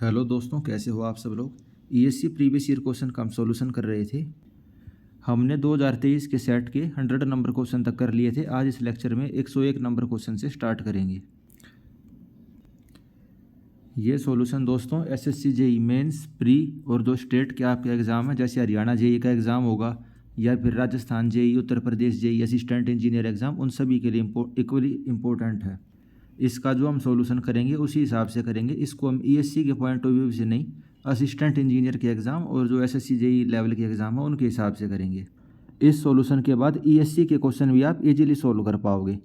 Hello दोस्तों, कैसे हो आप सब लोग। ईएससी प्रीवियस ईयर क्वेश्चन का हम सॉल्यूशन कर रहे थे। हमने 2023 के सेट के 100 नंबर क्वेश्चन तक कर लिए थे। आज इस लेक्चर में 101 नंबर क्वेश्चन से स्टार्ट करेंगे। ये सॉल्यूशन दोस्तों एसएससी जेई मेंस प्री और जो स्टेट के आपके एग्ज़ाम है, जैसे हरियाणा जेई का एग्ज़ाम होगा या फिर Rajasthan JEE, Uttar Pradesh JEE, assistant engineer exam, उन सभी के लिए इक्वली इम्पोर्टेंट है। इसका जो हम सॉल्यूशन करेंगे उसी हिसाब से करेंगे। इसको हम ईएससी के पॉइंट ऑफ व्यू से नहीं, असिस्टेंट इंजीनियर के एग्ज़ाम और जो एसएससी जेई लेवल के एग्ज़ाम है उनके हिसाब से करेंगे। इस सॉल्यूशन के बाद ईएससी के क्वेश्चन भी आप इजीली सॉल्व कर पाओगे।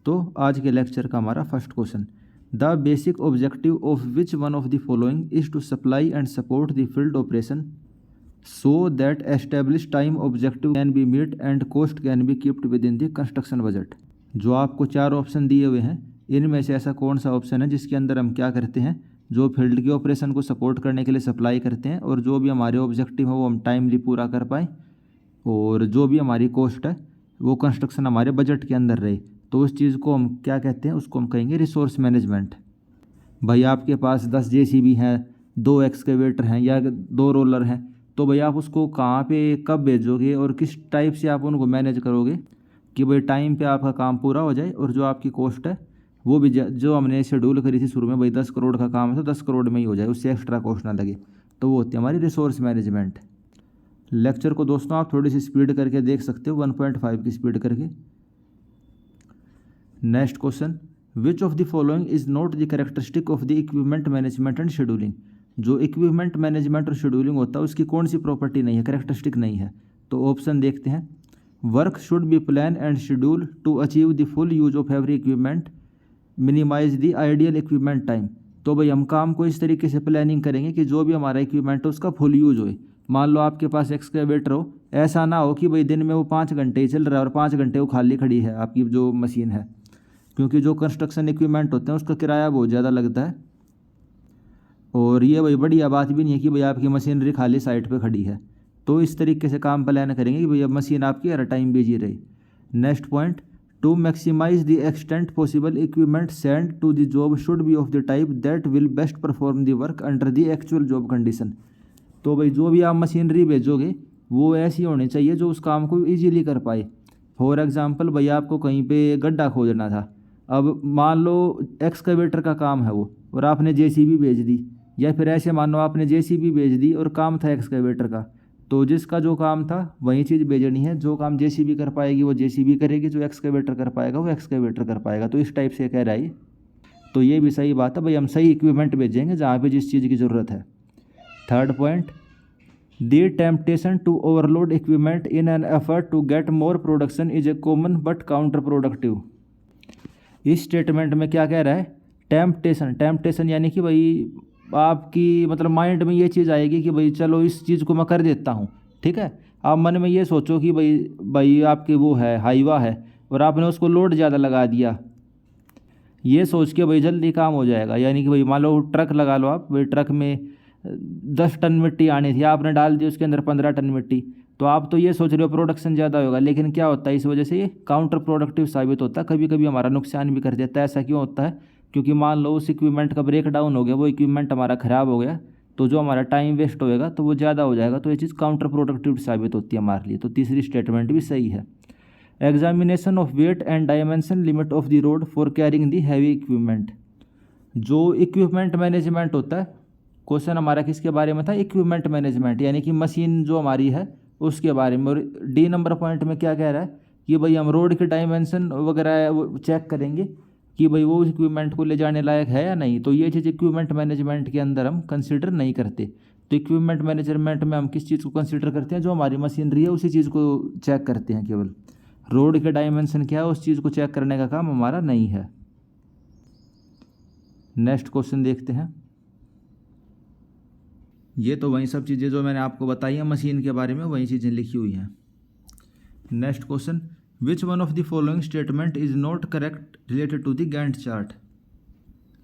तो आज के लेक्चर का हमारा first question, the basic objective of which one of the following is to supply and support the field operation so that establish time objective can be meet and cost can be keeped within the construction budget. जो आपको 4 option दिए हुए हैं, इनमें से ऐसा कौन सा ऑप्शन है जिसके अंदर हम क्या करते हैं, जो फील्ड के ऑपरेशन को सपोर्ट करने के लिए सप्लाई करते हैं और जो भी हमारे ऑब्जेक्टिव है वो हम टाइमली पूरा कर पाएँ और जो भी हमारी कॉस्ट है वो कंस्ट्रक्शन हमारे बजट के अंदर रहे। तो उस चीज़ को हम क्या कहते हैं, उसको हम कहेंगे रिसोर्स मैनेजमेंट। भाई आपके पास 10 जेसीबी हैं, 2 एक्सकेवेटर हैं या 2 रोलर हैं, तो भाई आप उसको कहाँ पे कब भेजोगे और किस टाइप से आप उनको मैनेज करोगे कि भाई टाइम पे आपका काम पूरा हो जाए और जो आपकी कॉस्ट है वो भी जो हमने शेड्यूल करी थी शुरू में, भाई 10 करोड़ का काम है तो 10 करोड़ में ही हो जाए, उससे एक्स्ट्रा कॉस्ट ना लगे। तो वो होती है हमारी रिसोर्स मैनेजमेंट। लेक्चर को दोस्तों आप थोड़ी सी स्पीड करके देख सकते हो, 1.5 की स्पीड करके। Next question, which of the following is not the characteristic of the equipment management and scheduling. जो इक्विपमेंट मैनेजमेंट और शेड्यूलिंग होता है उसकी कौन सी प्रॉपर्टी नहीं है, कैरेक्टरिस्टिक नहीं है। तो ऑप्शन देखते हैं, work should be plan and schedule to achieve the full use of every equipment, minimize the ideal equipment time. तो भाई हम काम को इस तरीके से प्लानिंग करेंगे कि जो भी हमारा इक्विपमेंट है उसका फुल यूज हो। मान लो आपके पास एक्सकेवेटर हो, ऐसा ना हो कि भाई दिन में वो 5 घंटे ही चल रहा है और 5 घंटे वो खाली खड़ी है आपकी जो मशीन है, क्योंकि जो कंस्ट्रक्शन इक्विपमेंट होते हैं उसका किराया बहुत ज़्यादा लगता है और ये भाई बढ़िया बात भी नहीं है कि भाई आपकी मशीनरी खाली साइड पे खड़ी है। तो इस तरीके से काम प्लान करेंगे कि भाई अब मशीन आपकी हर टाइम बिजी रहे। Next point, to maximize the extent possible equipment send to the job should be of the type that will best perform the work under the actual job condition. तो भाई जो भी आप machinery भेजोगे वो ऐसी होनी चाहिए जो उस काम को ईजीली कर पाए। फॉर एग्जांपल भाई आपको कहीं पे गड्ढा खोदना था, अब मान लो एक्सकेवेटर का काम है वो और आपने जेसीबी भेज दी, या फिर ऐसे मान लो आपने जेसीबी भेज दी और काम था एक्सकेवेटर का, तो जिसका जो काम था वही चीज़ भेजनी है। जो काम जेसीबी कर पाएगी वो जेसीबी करेगी, जो एक्सकेवेटर कर पाएगा वो एक्सकेवेटर कर पाएगा। तो इस टाइप से कह रहा है ये। तो ये भी सही बात है भाई, हम सही इक्विपमेंट भेजेंगे जहाँ पे जिस चीज़ की ज़रूरत है। Third point, the temptation to overload equipment in an effort to get more production is a common but counterproductive. इस स्टेटमेंट में क्या कह रहा है, टेम्पटेशन यानी कि भाई आपकी मतलब माइंड में ये चीज़ आएगी कि भाई चलो इस चीज़ को मैं कर देता हूँ, ठीक है। आप मन में ये सोचो कि भाई आपकी वो है हाईवा है और आपने उसको लोड ज़्यादा लगा दिया, ये सोच के भाई जल्दी काम हो जाएगा। यानी कि भाई मान लो ट्रक लगा लो आप, भाई ट्रक में 10 टन मिट्टी आनी थी, आपने डाल दी उसके अंदर 15 टन मिट्टी, तो आप तो ये सोच रहे हो प्रोडक्शन ज़्यादा होगा, लेकिन क्या होता है इस वजह से ये काउंटर प्रोडक्टिव साबित होता है। कभी कभी हमारा नुकसान भी कर देता है। ऐसा क्यों होता है, क्योंकि मान लो उस इक्विपमेंट का ब्रेक डाउन हो गया, वो इक्विपमेंट हमारा ख़राब हो गया, तो जो हमारा टाइम वेस्ट होएगा तो वो ज़्यादा हो जाएगा। तो ये चीज़ काउंटर प्रोडक्टिव साबित होती है हमारे लिए। तो तीसरी स्टेटमेंट भी सही है। Examination of weight and dimension limit of the road for carrying the heavy equipment. जो इक्विपमेंट मैनेजमेंट होता है, क्वेश्चन हमारा किसके बारे में था, इक्विपमेंट मैनेजमेंट, यानी कि मशीन जो हमारी है उसके बारे में। और डी नंबर पॉइंट में क्या कह रहा है कि भाई हम रोड के डायमेंशन वगैरह वो चेक करेंगे कि भाई वो इक्विपमेंट को ले जाने लायक है या नहीं। तो ये चीज़ इक्विपमेंट मैनेजमेंट के अंदर हम कंसिडर नहीं करते। तो इक्विपमेंट मैनेजमेंट में हम किस चीज़ को कंसिडर करते हैं, जो हमारी मशीनरी है उसी चीज़ को चेक करते हैं केवल। रोड के डायमेंशन क्या है उस चीज़ को चेक करने का काम हमारा नहीं है। नेक्स्ट क्वेश्चन देखते हैं। ये तो वही सब चीज़ें जो मैंने आपको बताई हैं मशीन के बारे में, वही चीज़ें लिखी हुई हैं। Next question, which one of the following statement is not correct related to the Gantt chart.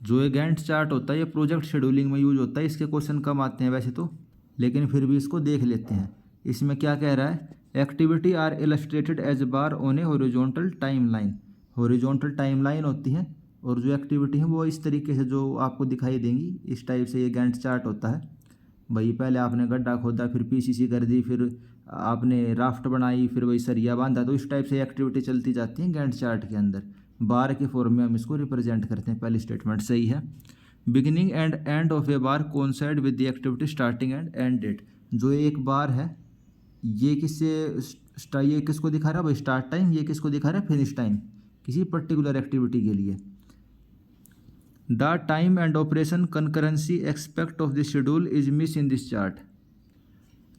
जो ये गैंट चार्ट होता है ये प्रोजेक्ट शेड्यूलिंग में यूज होता है। इसके क्वेश्चन कम आते हैं वैसे तो, लेकिन फिर भी इसको देख लेते हैं। इसमें क्या कह रहा है, activity are illustrated as bar on a horizontal time line. Horizontal time line होती है और जो एक्टिविटी है वो इस तरीके से जो आपको दिखाई देंगी, इस टाइप से ये गैंट चार्ट होता है। भाई पहले आपने गड्ढा खोदा, फिर पीसीसी कर दी, फिर आपने राफ्ट बनाई, फिर वही सरिया बांधा, तो इस टाइप से एक्टिविटी चलती जाती है गैंट चार्ट के अंदर। बार के फॉर्म में हम इसको रिप्रेजेंट करते हैं। पहली स्टेटमेंट सही है। Beginning and end of a bar coincide with the activity starting and end date. जो एक बार है ये ये किसको दिखा रहा है भाई, स्टार्ट टाइम। ये किसको दिखा रहा है, फिनिश टाइम, किसी पर्टिकुलर एक्टिविटी के लिए। The time and operation concurrency expect of the schedule is miss in this chart.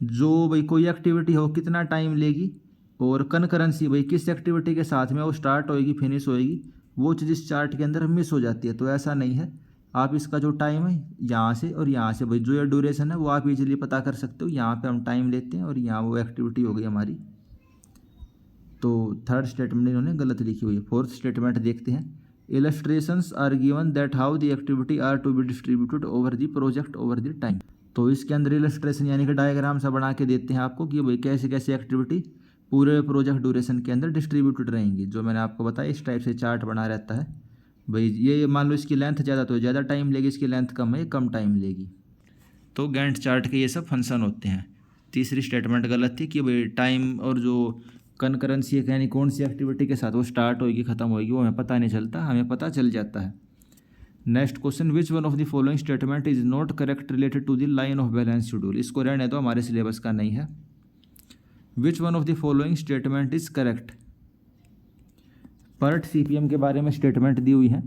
जो भाई कोई एक्टिविटी हो कितना टाइम लेगी, और कनकरेंसी भाई किस एक्टिविटी के साथ में वो स्टार्ट होएगी फिनिश होएगी, वो चीज़ इस चार्ट के अंदर मिस हो जाती है। तो ऐसा नहीं है, आप इसका जो टाइम है यहाँ से और यहाँ से भाई जो ये ड्यूरेशन है वो आप इजीली पता कर सकते हो। यहाँ पे हम टाइम लेते हैं और यहाँ वो एक्टिविटी हो गई हमारी। तो थर्ड स्टेटमेंट इन्होंने गलत लिखी हुई है। फोर्थ स्टेटमेंट देखते हैं। Illustrations are given that how the activity are to be distributed over the project over the time. तो इसके अंदर इलस्ट्रेशन यानी कि डायग्राम सा बना के देते हैं आपको कि भाई कैसे कैसे एक्टिविटी पूरे प्रोजेक्ट ड्यूरेशन के अंदर डिस्ट्रीब्यूटेड रहेंगी। जो मैंने आपको बताया इस टाइप से चार्ट बना रहता है। भाई ये मान लो इसकी लेंथ ज़्यादा तो ज़्यादा टाइम लेगी, इसकी लेंथ कम है कम टाइम लेगी। तो गैंट चार्ट के ये सब फंक्शन होते हैं। तीसरी स्टेटमेंट गलत थी कि भाई टाइम और जो कनकरेंसी है यानी कौन सी एक्टिविटी के साथ वो स्टार्ट होगी ख़त्म होगी वो हमें पता नहीं चलता, हमें पता चल जाता है। Next question, which one of the following statement is not correct related to the line of balance schedule. इसको रहने दो, हमारे सिलेबस का नहीं है। Which one of the following statement is correct. PERT CPM के बारे में स्टेटमेंट दी हुई है।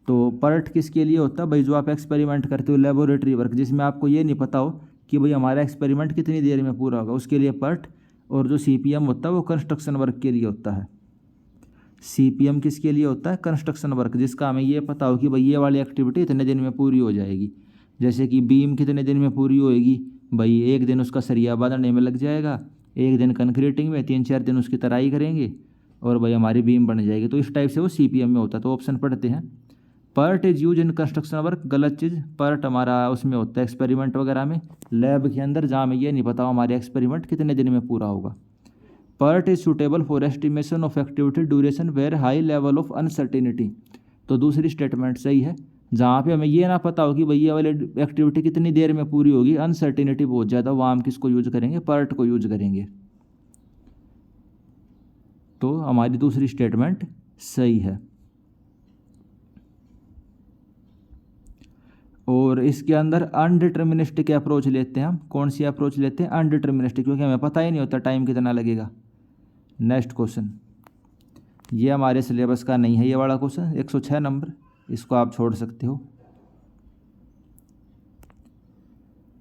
तो पर्ट किसके लिए होता है भाई, जो आप एक्सपेरिमेंट करते हो लेबोरेटरी वर्क, जिसमें आपको ये नहीं पता हो कि भाई हमारा एक्सपेरिमेंट कितनी देर में पूरा होगा, उसके लिए पर्ट। और जो सीपीएम होता है वो कंस्ट्रक्शन वर्क के लिए होता है। सीपीएम किसके लिए होता है, कंस्ट्रक्शन वर्क, जिसका हमें ये पता हो कि भाई ये वाली एक्टिविटी इतने दिन में पूरी हो जाएगी। जैसे कि बीम कितने दिन में पूरी होएगी, भाई एक दिन उसका सरिया बांधने में लग जाएगा, एक दिन कंक्रीटिंग में, 3-4 दिन उसकी तराई करेंगे और भाई हमारी बीम बन जाएगी। तो इस टाइप से वो सीपीएम में होता है। तो ऑप्शन पढ़ते हैं। PERT is use in construction work, गलत चीज़। पर्ट हमारा उसमें होता है एक्सपेरिमेंट वगैरह में, लैब के अंदर, जहाँ में ये नहीं पता हमारे एक्सपेरिमेंट कितने दिन में पूरा होगा। PERT is suitable for estimation of activity duration where high level of uncertainty. तो दूसरी स्टेटमेंट सही है, जहाँ पे हमें ये ना पता हो कि भाई ये वाली एक्टिविटी कितनी देर में पूरी होगी, अनसर्टिनिटी बहुत ज़्यादा, वहाँ हम किसको यूज करेंगे, पर्ट को यूज करेंगे। तो हमारी दूसरी स्टेटमेंट सही है। और इसके अंदर अनडिटर्मिनिस्टिक अप्रोच लेते हैं हम। कौन सी अप्रोच लेते हैं, अनडिटर्मिनिस्टिक, क्योंकि हमें पता ही नहीं होता टाइम कितना लगेगा। नेक्स्ट क्वेश्चन, ये हमारे सिलेबस का नहीं है ये वाला क्वेश्चन, 106 नंबर, इसको आप छोड़ सकते हो।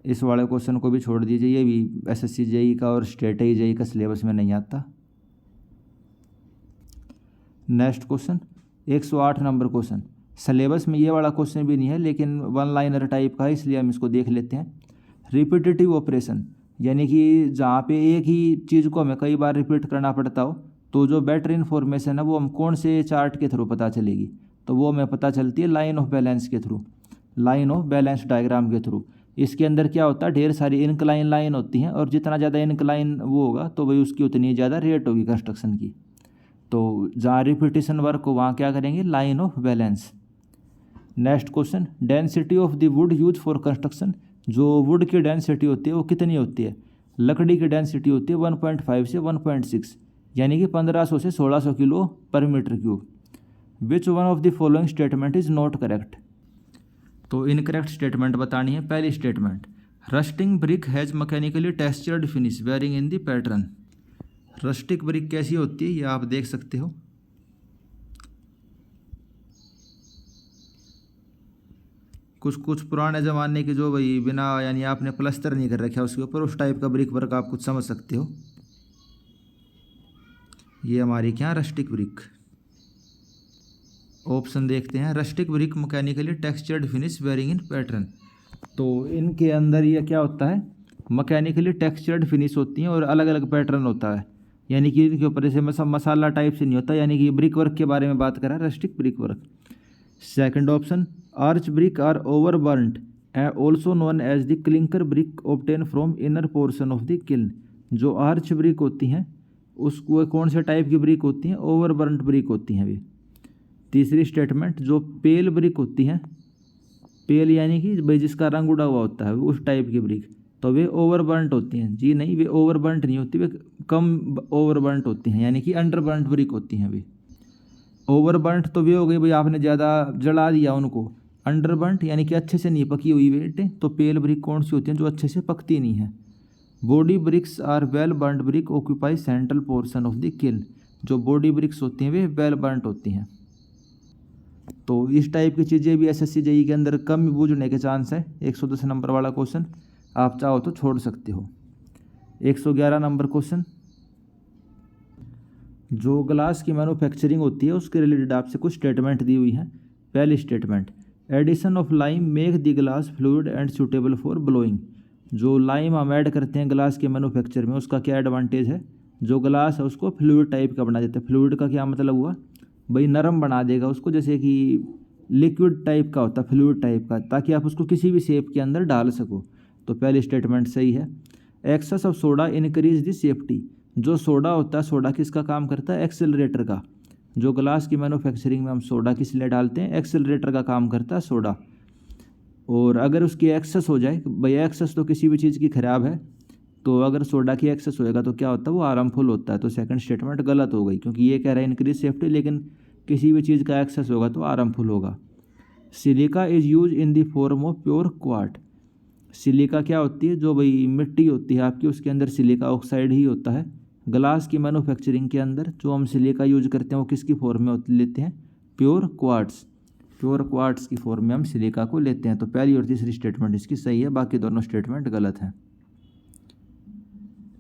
इस वाले क्वेश्चन को भी छोड़ दीजिए, ये भी एसएससी जेई का और स्टेट जेई का सिलेबस में नहीं आता। Next question, 108 number question, syllabus में ये वाला क्वेश्चन भी नहीं है लेकिन वन लाइनर टाइप का है, इसलिए हम इसको देख लेते हैं। रिपीटेटिव ऑपरेशन, यानी कि जहाँ पे एक ही चीज़ को हमें कई बार रिपीट करना पड़ता हो, तो जो बेटर इन्फॉर्मेशन है वो हम कौन से चार्ट के थ्रू पता चलेगी, तो वो हमें पता चलती है लाइन ऑफ बैलेंस के through, line of balance diagram के थ्रू। इसके अंदर क्या होता है, ढेर सारी इनक्लाइन लाइन होती हैं और जितना ज़्यादा इनक्लाइन वो होगा तो भाई उसकी उतनी ज़्यादा रेट होगी कंस्ट्रक्शन की। तो जहाँ रिपीटेशन वर्क हो वहाँ क्या करेंगे, line of balance. Next question, density of the wood use for construction. जो वुड की डेंसिटी होती है वो कितनी होती है, लकड़ी की डेंसिटी होती है 1.5 से 1.6, यानी कि 1500 से 1600 किलो पर metre cube. Which one of the following statement is not correct. तो इनकरेक्ट स्टेटमेंट बतानी है। पहली statement, rusting brick has mechanically textured finish wearing in the pattern. Rustic brick कैसी होती है ये आप देख सकते हो। कुछ कुछ पुराने ज़माने की जो भाई बिना यानी आपने प्लस्तर नहीं कर रखा उसके ऊपर, उस टाइप का ब्रिक वर्क आप कुछ समझ सकते हो। ये हमारी क्या, रस्टिक ब्रिक। ऑप्शन देखते हैं, rustic brick mechanically textured finish wearing in pattern. तो इनके अंदर ये क्या होता है, मैकेनिकली टेक्सचर्ड फिनिश होती हैं और अलग अलग पैटर्न होता है, यानी कि इनके ऊपर जैसे मसाला टाइप से नहीं होता, यानी कि ब्रिक वर्क के बारे में बात करा, rustic brick work. Second option, arch brick are over burned also known as the clinker brick obtain from inner portion of the kiln. जो आर्च ब्रिक होती हैं उसको कौन से टाइप की ब्रिक होती हैं, ओवर बर्नड ब्रिक होती हैं वे। तीसरी स्टेटमेंट, जो पेल ब्रिक होती है, पेल यानी कि भाई जिसका रंग उड़ा हुआ होता है उस टाइप की ब्रिक, तो वे ओवरबर्न्ट होती हैं। जी नहीं, वे ओवरबर्न्ट नहीं होती, वे कम ओवरबर्न्ट होती हैं, यानी कि अंडरबर्न्ट ब्रिक होती हैं वे। ओवरबर्न्ट तो वे हो गई भाई आपने ज़्यादा जला दिया उनको। अंडरबर्न्ट यानी कि अच्छे से नहीं पकी हुई वेट। तो पेल ब्रिक कौन सी होती हैं, जो अच्छे से पकती नहीं है। Body bricks are well burned brick occupy central portion of the kiln. जो बॉडी ब्रिक्स होती हैं वे वेल बर्न्ट होती हैं। तो इस टाइप की चीज़ें भी एसएससी जेईई के अंदर कम बूझने के चांस है। 110 नंबर वाला क्वेश्चन आप चाहो तो छोड़ सकते हो। 111 नंबर क्वेश्चन, जो ग्लास की मैन्युफैक्चरिंग होती है उसके रिलेटेड आपसे कुछ स्टेटमेंट दी हुई है। पहली statement, addition of lime make the glass fluid and suitable for blowing. जो लाइम हम ऐड करते हैं ग्लास के मैन्युफैक्चर में, उसका क्या एडवांटेज है, जो ग्लास है उसको फ्लूइड टाइप का बना देता है। फ्लूइड का क्या मतलब हुआ भाई, नरम बना देगा उसको, जैसे कि लिक्विड टाइप का होता है फ्लूइड टाइप का, ताकि आप उसको किसी भी शेप के अंदर डाल सको। तो पहली स्टेटमेंट सही है। Excess of soda increase the safety. जो सोडा होता है, सोडा किसका काम करता है, एक्सेलरेटर का। जो ग्लास की मैन्युफैक्चरिंग में हम सोडा किस लिए डालते हैं, एक्सेलरेटर का काम करता है सोडा। और अगर उसकी एक्सेस हो जाए, भाई एक्सेस तो किसी भी चीज़ की ख़राब है, तो अगर सोडा की एक्सेस होएगा तो क्या होता है, वो हार्मफुल होता है। तो सेकंड स्टेटमेंट गलत हो गई, क्योंकि ये कह रहा है इंक्रीज सेफ्टी, लेकिन किसी भी चीज़ का एक्सेस होगा तो हार्मफुल होगा। Silica is use in the form of pure quartz. Silica क्या होती है, जो भाई मिट्टी होती है आपकी, उसके अंदर सिलिका ऑक्साइड ही होता है। ग्लास की मैन्युफैक्चरिंग के अंदर जो हम सिलिका यूज करते हैं वो किसकी फॉर्म में लेते हैं, प्योर क्वार्ट्स। प्योर क्वार्ट्स की फॉर्म में हम सिलिका को लेते हैं। तो पहली और तीसरी स्टेटमेंट इसकी सही है, बाकी दोनों स्टेटमेंट गलत हैं।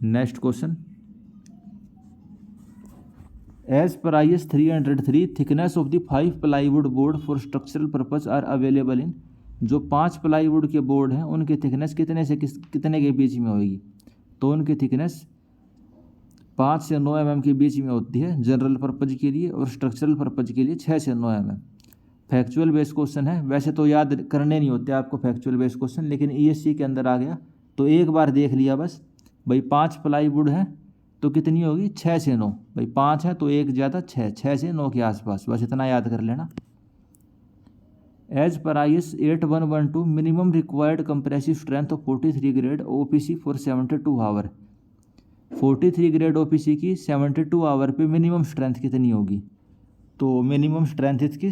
Next question, as per IS 303 thickness of the 5 plywood board for structural purpose are available in. जो 5 प्लाईवुड के बोर्ड हैं उनकी थिकनेस कितने से कितने के बीच में होगी, तो उनकी थिकनेस 5 से 9 mm के बीच में होती है जनरल पर्पज के लिए, और स्ट्रक्चरल पर्पज के लिए 6 से 9 mm। फैक्चुअल बेस क्वेश्चन है, वैसे तो याद करने नहीं होते आपको फैक्चुअल बेस क्वेश्चन, लेकिन ESC के अंदर आ गया तो एक बार देख लिया बस। भाई 5 प्लाईवुड है तो कितनी होगी, 6 से 9। भाई 5 है तो एक ज़्यादा 6, 6 से 9 के आसपास, बस इतना याद कर लेना। As per IS 8112 minimum required compressive strength of 43 grade OPC for 72 hour. 43 grade OPC की 72 आवर पे मिनिमम स्ट्रेंथ कितनी होगी, तो मिनिमम स्ट्रेंथ इसकी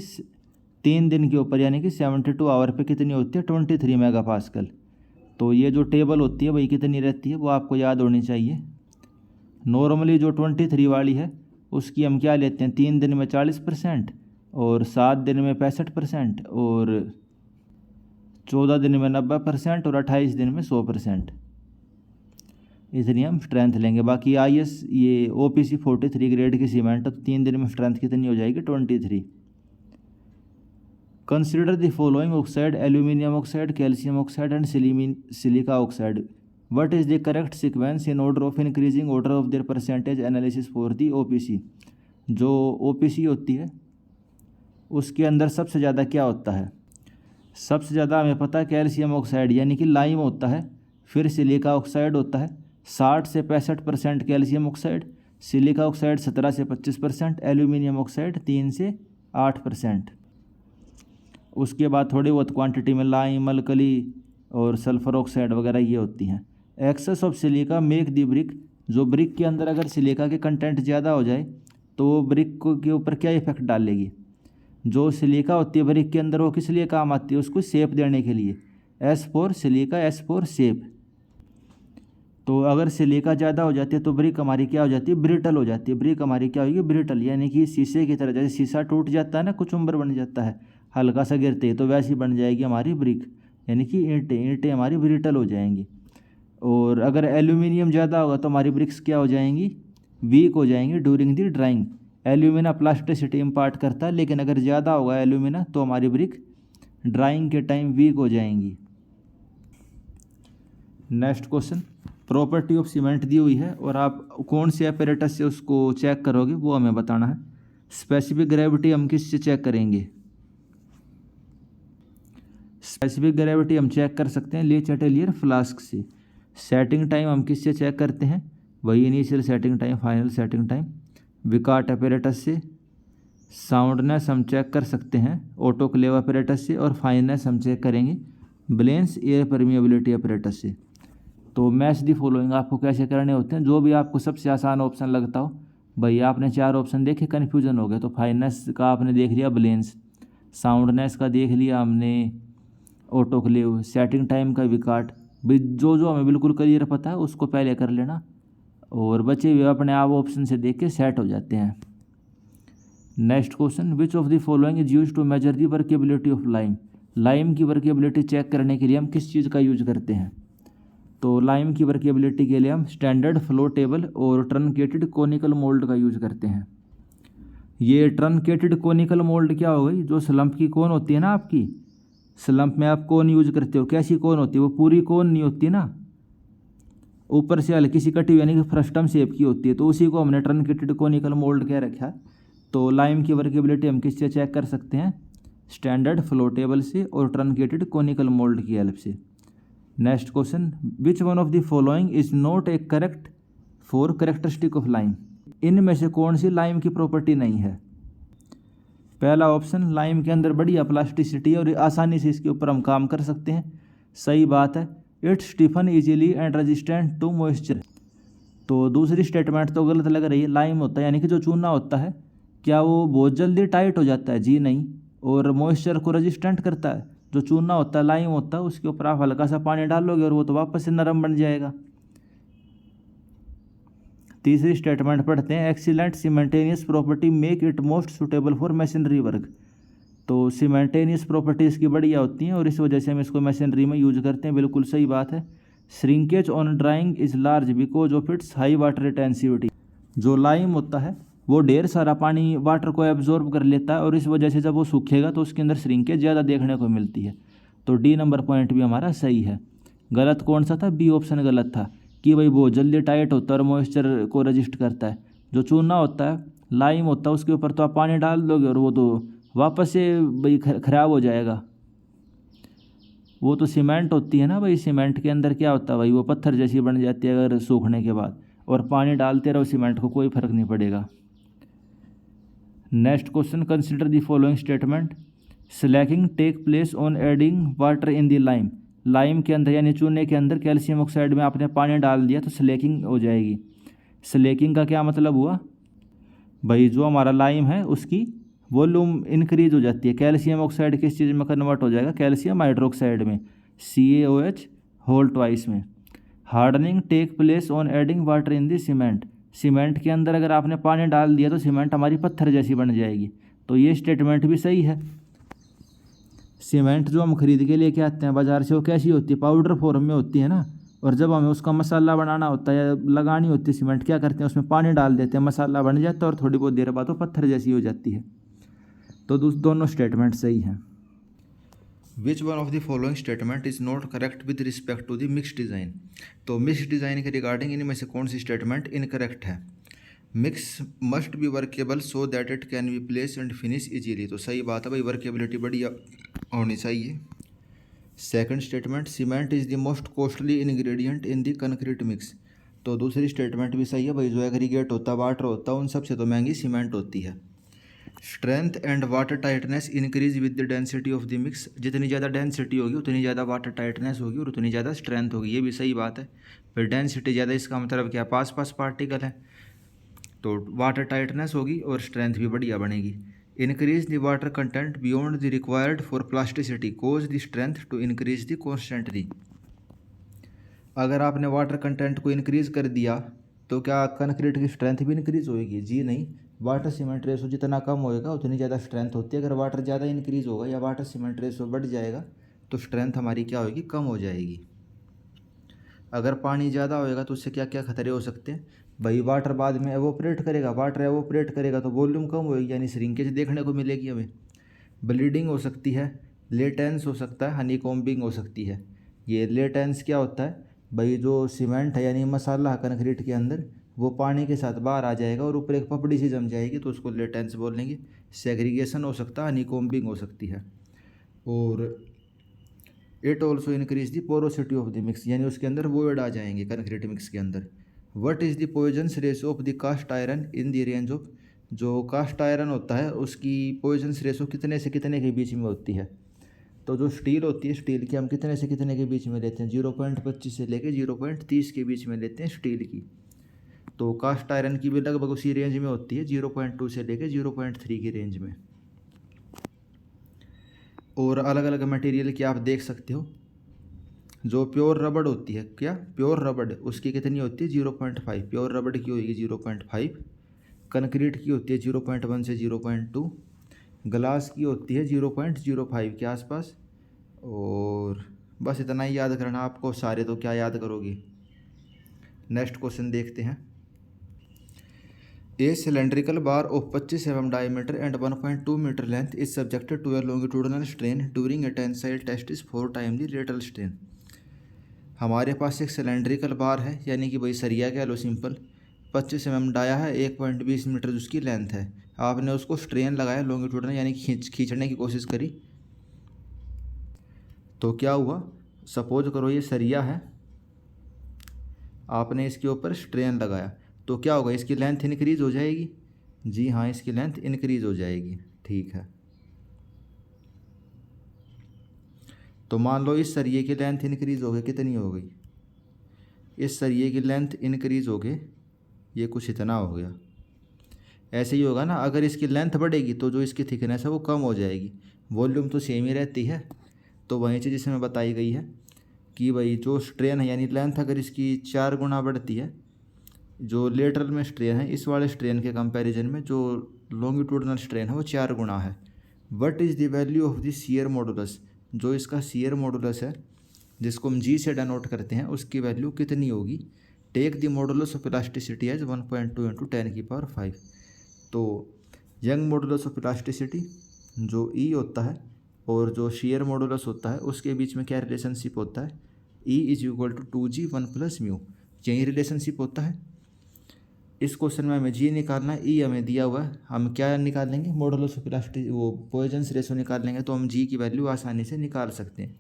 3 दिन के ऊपर यानी कि 72 आवर पे कितनी होती है, 23 मेगापास्कल। तो ये जो टेबल होती है भाई कितनी रहती है वो आपको याद होनी चाहिए। नॉर्मली जो 23 वाली है उसकी हम क्या लेते हैं, 3 दिन में 40%, और 7 दिन में 65%, और 14 दिन में 90%, और 28 दिन में 100%। इतनी हम स्ट्रेंथ लेंगे। बाकी IS ये OPC 43 ग्रेड की सीमेंट है, तो 3 दिन में स्ट्रेंथ कितनी हो जाएगी, 23। Consider the following oxide, aluminium oxide, calcium oxide and silica oxide. What is the correct sequence in order of increasing order of their percentage analysis for the OPC। जो OPC होती है उसके अंदर सबसे ज़्यादा क्या होता है, सबसे ज़्यादा हमें पता है कैल्शियम ऑक्साइड यानी कि लाइम होता है, फिर सिलिका ऑक्साइड होता है 60 से 65% कैल्शियम ऑक्साइड, सिलिका ऑक्साइड 17 से 25%, एल्यूमिनियम ऑक्साइड 3 से 8%। उसके बाद थोड़ी बहुत क्वांटिटी में लाइम, अल्कली और सल्फर ऑक्साइड वगैरह ये होती हैं। Excess of silica make the brick. जो ब्रिक के अंदर अगर सिलिका के कंटेंट ज़्यादा हो जाए तो वो ब्रिक के ऊपर क्या इफेक्ट डालेगी। जो सिलिका होती है ब्रिक के अंदर वो किस लिए काम आती है, उसको शेप देने के लिए। S for silica, S for shape. तो अगर सिलिका ज़्यादा हो जाती है तो ब्रिक हमारी क्या हो जाती है, ब्रिटल हो जाती है। ब्रिक हमारी क्या होगी, ब्रिटल, यानी कि शीशे की तरह, जैसे शीशा टूट जाता है ना, कुचुम्बर बन जाता है हल्का सा गिरते ही, तो वैसी बन जाएगी हमारी ब्रिक, यानी कि ईंटें हमारी ब्रिटल हो जाएंगी। और अगर एल्यूमिनियम ज़्यादा होगा तो हमारी ब्रिक्स क्या हो जाएंगी, वीक हो जाएंगी during the drying. Alumina plasticity impart करता है, लेकिन अगर ज़्यादा होगा एल्यूमिना तो हमारी ब्रिक ड्राइंग के टाइम वीक हो जाएंगी। Next question, property of cement दी हुई है और आप कौन से अपैरेटस से उसको चेक करोगे वो हमें बताना है। स्पेसिफिक ग्रेविटी हम किस से चेक करेंगे, स्पेसिफिक ग्रेविटी हम चेक कर सकते हैं ले चैटेलियर फ्लास्क से। सेटिंग टाइम हम किस से चेक करते हैं, वही initial setting time, final setting time, Vicat apparatus से। साउंडनेस हम चेक कर सकते हैं ऑटोक्लेव अपरेटस से, और फाइननेस हम चेक करेंगे ब्लेंस एयर परमिएबिलिटी अपरेटस से। तो मैच दी फॉलोइंग आपको कैसे करने होते हैं, जो भी आपको सबसे आसान ऑप्शन लगता हो। भाई आपने 4 ऑप्शन देखे, कन्फ्यूजन हो गया, तो फाइननेस का आपने देख लिया ब्लेंस, साउंडनेस का देख लिया हमने ऑटोक्लेव, सेटिंग टाइम का विकाट। जो जो हमें बिल्कुल क्लियर पता है उसको पहले कर लेना, और बचे हुए अपने आप ऑप्शन से देख के सेट हो जाते हैं। Next question, which of the following is use to measure the workability of lime. Lime की वर्केबिलिटी चेक करने के लिए हम किस चीज़ का यूज करते हैं। तो लाइम की वर्केबिलिटी के लिए हम स्टैंडर्ड फ्लो टेबल और ट्रनकेटेड कोनिकल मोल्ड का यूज करते हैं। ये ट्रनकेटेड कोनिकल मोल्ड क्या हो गई, जो स्लम्प की कोन होती है ना आपकी, स्लम्प में आप कोन यूज करते हो, कैसी कोन होती है, वो पूरी कोन नहीं होती ना, ऊपर से हल्की सी कटी हुई यानी कि फ्रस्टम शेप की होती है, तो उसी को हमने ट्रनकेटेड कोनिकल मोल्ड कह रखा है। तो लाइम की वर्केबिलिटी हम किससे चेक कर सकते हैं, स्टैंडर्ड फ्लो टेबल से और ट्रनकेटेड कोनिकल मोल्ड की हेल्प से। Next question, which one of the following is not A correct for characteristic of lime. इनमें से कौन सी लाइम की प्रॉपर्टी नहीं है। पहला ऑप्शन, लाइम के अंदर बढ़िया प्लास्टिसिटी है और आसानी से इसके ऊपर हम काम कर सकते हैं, सही बात है। It's stiffen easily and resistant to moisture. तो दूसरी स्टेटमेंट तो गलत लग रही है। लाइम होता है यानी कि जो चूना होता है, क्या वो बहुत जल्दी टाइट हो जाता है, जी नहीं। और मॉइस्चर को रेजिस्टेंट करता है, जो चूना होता है, लाइम होता है, उसके ऊपर आप हल्का सा पानी डालोगे और वो तो वापस से नरम बन जाएगा। तीसरी स्टेटमेंट पढ़ते हैं, excellent cementitious property make it most suitable for machinery work. तो सीमेंटेनियस प्रॉपर्टी इसकी बढ़िया होती हैं और इस वजह से हम इसको मशीनरी में यूज करते हैं, बिल्कुल सही बात है। Shrinkage on drying is large because of its high water retentivity. जो लाइम होता है वो ढेर सारा पानी वाटर को एब्जॉर्ब कर लेता है और इस वजह से जब वो सूखेगा तो उसके अंदर श्रिंकेज ज़्यादा देखने को मिलती है। तो डी नंबर पॉइंट भी हमारा सही है। गलत कौन सा था, बी ऑप्शन गलत था कि भाई बहुत जल्दी टाइट होता है और मॉइस्चर को रजिस्ट करता है। जो चूना होता है, लाइम होता है, उसके ऊपर तो आप पानी डाल दोगे और वो तो वापस से भाई ख़राब हो जाएगा। वो तो सीमेंट होती है ना भाई, सीमेंट के अंदर क्या होता है भाई, वो पत्थर जैसी बन जाती है अगर सूखने के बाद, और पानी डालते रहो सीमेंट को कोई फ़र्क नहीं पड़ेगा। Next question, consider the following statement. Slaking take place on adding water in the lime. Lime के अंदर यानी चूने के अंदर कैल्शियम ऑक्साइड में आपने पानी डाल दिया तो स्लैकिंग हो जाएगी। स्लैकिंग का क्या मतलब हुआ भाई, जो हमारा लाइम है उसकी वॉल्यूम इंक्रीज हो जाती है। कैल्शियम ऑक्साइड किस चीज़ में कन्वर्ट हो जाएगा, कैल्शियम हाइड्रोक्साइड में, CaOH होल ट्वाइस में। Hardening take place on adding water in the cement. Cement के अंदर अगर आपने पानी डाल दिया तो सीमेंट हमारी पत्थर जैसी बन जाएगी। तो ये स्टेटमेंट भी सही है। सीमेंट जो हम खरीद के लेके आते हैं बाज़ार से, वो कैसी होती है, पाउडर फॉर्म में होती है ना, और जब हमें उसका मसाला बनाना होता है या लगानी होती है सीमेंट, क्या करते हैं, उसमें पानी डाल देते हैं, मसाला बन जाता है और थोड़ी बहुत देर बाद वो पत्थर जैसी हो जाती है। तो दोनों स्टेटमेंट सही हैं। Which one of the following statement is not correct with respect to the mix design. तो मिक्स डिज़ाइन के रिगार्डिंग इनमें से कौन सी स्टेटमेंट इनकरेक्ट है। Mix must be workable so that it can be place and finish easily. तो सही बात है भाई, वर्केबिलिटी बढ़िया होनी चाहिए। Second statement, cement is the most costly ingredient in the concrete mix. तो दूसरी स्टेटमेंट भी सही है भाई, जो एग्रीगेट होता है, वाटर होता है, उन सबसे तो महंगी सीमेंट होती है। Strength and water tightness increase with the density of the mix. जितनी ज़्यादा डेंसिटी होगी उतनी ज़्यादा वाटर टाइटनेस होगी और उतनी ज़्यादा स्ट्रेंथ होगी, ये भी सही बात है। फिर डेंसिटी ज़्यादा, इसका मतलब क्या, पास पास पार्टिकल है, तो वाटर टाइटनेस होगी और स्ट्रेंथ भी बढ़िया बनेगी। Increase the water content beyond the required for plasticity causes the strength to increase the constantly. अगर आपने वाटर कंटेंट को इंक्रीज कर दिया तो क्या कंक्रीट की स्ट्रेंथ भी इंक्रीज होएगी, जी नहीं। वाटर सीमेंट रेशो जितना कम होएगा उतनी ज़्यादा स्ट्रेंथ होती है। अगर वाटर ज़्यादा इंक्रीज होगा या वाटर सीमेंट रेशो बढ़ जाएगा तो स्ट्रेंथ हमारी क्या होगी, कम हो जाएगी। अगर पानी ज़्यादा होएगा तो उससे क्या क्या खतरे हो सकते हैं भाई, वाटर बाद में एवोपरेट करेगा, वाटर एवोपरेट करेगा तो वॉल्यूम कम होएगी यानी श्रिंकेज देखने को मिलेगी हमें। ब्लीडिंग हो सकती है, लेटेंस हो सकता है, हनीकॉम्बिंग हो सकती है। ये लेटेंस क्या होता है भाई, जो सीमेंट है यानी मसाला कंक्रीट के अंदर, वो पानी के साथ बाहर आ जाएगा और ऊपर एक पपड़ी सी जम जाएगी तो उसको लेटेंस बोलेंगे। सेग्रीगेशन हो सकता है, हनीकॉम्बिंग हो सकती है। और it also increase the porosity of the mix, यानी उसके अंदर वोइड आ जाएंगे कंक्रीट मिक्स के अंदर। What is the Poisson's ratio of the cast iron in the range of जो कास्ट आयरन होता है उसकी पॉइजनस रेशो कितने से कितने के बीच में होती है। तो जो स्टील होती है, स्टील की हम कितने से कितने के बीच में लेते हैं, 0.25 से लेके 0.30 के बीच में लेते हैं स्टील की। तो कास्ट आयरन की भी लगभग उसी रेंज में होती है, 0.2 से लेके 0.3 की रेंज में। और अलग अलग मटेरियल की आप देख सकते हो, जो प्योर रबड़ होती है, क्या प्योर रबड़, उसकी कितनी होती है 0.5, प्योर रबड़ की होगी 0.5। कंक्रीट की होती है 0.1 से 0.2। ग्लास की होती है 0.05 के आसपास। और बस इतना ही याद करना आपको, सारे तो क्या याद करोगे। नेक्स्ट क्वेश्चन देखते हैं। A cylindrical bar of 25 mm diameter and 1.2 metre length is subjected to a longitudinal strain during a tensile test is 4 time the lateral strain. हमारे पास एक सिलेंड्रिकल बार है, यानी कि भाई सरिया कह लो सिंपल, 25 mm डाया है, 1.20 मीटर उसकी लेंथ है। आपने उसको स्ट्रेन लगाया लॉन्गिट्यूडनल, यानी खींचने की कोशिश करी। तो क्या हुआ, सपोज करो ये सरिया है, आपने इसके ऊपर स्ट्रेन लगाया, तो क्या होगा, इसकी लेंथ इंक्रीज़ हो जाएगी। जी हाँ, इसकी लेंथ इंक्रीज़ हो जाएगी। ठीक है, तो मान लो इस सरिये की लेंथ इंक्रीज़ हो गई, कितनी हो गई, इस सरिये की लेंथ इंक्रीज़ हो गई, ये कुछ इतना हो गया। ऐसे ही होगा ना, अगर इसकी लेंथ बढ़ेगी तो जो इसकी थिकनेस है वो कम हो जाएगी। वॉल्यूम तो सेम ही रहती है। तो वही चीज़ इसमें बताई गई है कि भाई जो स्ट्रेन है, यानी लेंथ अगर इसकी 4 गुना बढ़ती है, जो लेटरल में स्ट्रेन है इस वाले स्ट्रेन के कंपैरिजन में जो लॉन्गिट्यूडनल स्ट्रेन है वो 4 गुना है। What is the value of the shear modulus, जो इसका शियर मॉडुलस है जिसको हम जी से डिनोट करते हैं, उसकी वैल्यू कितनी होगी। Take the modulus of elasticity as 1.2 × 10⁵। तो यंग मॉडुलस ऑफ इलास्टिसिटी जो ई होता है और जो शियर मॉडुलस होता है उसके बीच में क्या रिलेशनशिप होता है, E is equal to 2g 1 + mu, यही रिलेशनशिप होता है। इस क्वेश्चन में हमें जी निकालना है, ई हमें दिया हुआ है, हम क्या निकालेंगे, मॉडुलस ऑफ इलास्टिसिटी, वो पॉइजनस रेशो निकालेंगे, तो हम जी की वैल्यू आसानी से निकाल सकते हैं।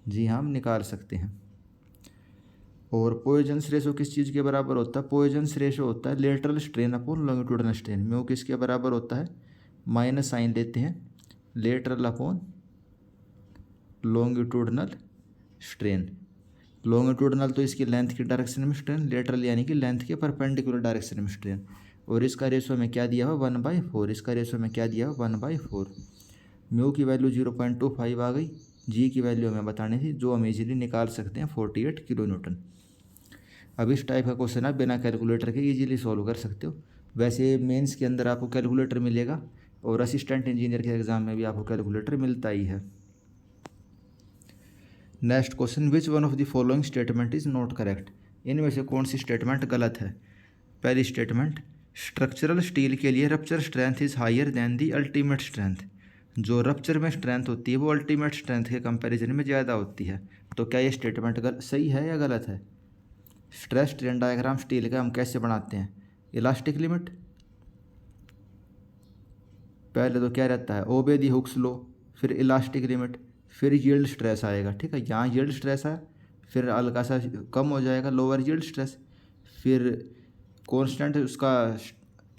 जी हाँ, हम निकाल सकते हैं। और पॉइजनस रेशो किस चीज़ के बराबर होता है, पॉइजनस रेशो होता है lateral strain upon longitudinal strain. Mu किसके बराबर होता है, माइनस साइन लेते हैं, lateral upon longitudinal strain. Longitudinal तो इसकी लेंथ की डायरेक्शन में स्ट्रेन, लेटरल यानी कि लेंथ के परपेंडिकुलर डायरेक्शन में स्ट्रेन। और इसका रेशो में क्या दिया हुआ 1/4, इसका रेशो में क्या दिया हुआ 1/4। म्यू की वैल्यू 0.25 आ गई, जी की वैल्यू हमें बतानी थी, जो हम इजीली निकाल सकते हैं 48 kN। अब इस टाइप का क्वेश्चन आप बिना कैलकुलेटर के इजीली सॉल्व कर सकते हो। वैसे मेंस के अंदर आपको कैलकुलेटर मिलेगा और असिस्टेंट इंजीनियर के एग्ज़ाम में भी आपको कैलकुलेटर मिलता ही है। Next question, which one of the following statement is not correct. इनमें से कौन सी स्टेटमेंट गलत है। पहली स्टेटमेंट, स्ट्रक्चरल स्टील के लिए rupture strength is higher than the ultimate strength. जो रप्चर में स्ट्रेंथ होती है वो अल्टीमेट स्ट्रेंथ के कंपैरिजन में ज़्यादा होती है। तो क्या ये स्टेटमेंट सही है या गलत है। स्ट्रेस स्ट्रेन डायग्राम स्टील का हम कैसे बनाते हैं, इलास्टिक लिमिट, पहले तो क्या रहता है ओबे दी हुक्स लो, फिर इलास्टिक लिमिट, फिर यील्ड स्ट्रेस आएगा। ठीक है, यहाँ यील्ड स्ट्रेस है, फिर हल्का सा कम हो जाएगा लोअर यील्ड स्ट्रेस, फिर कांस्टेंट उसका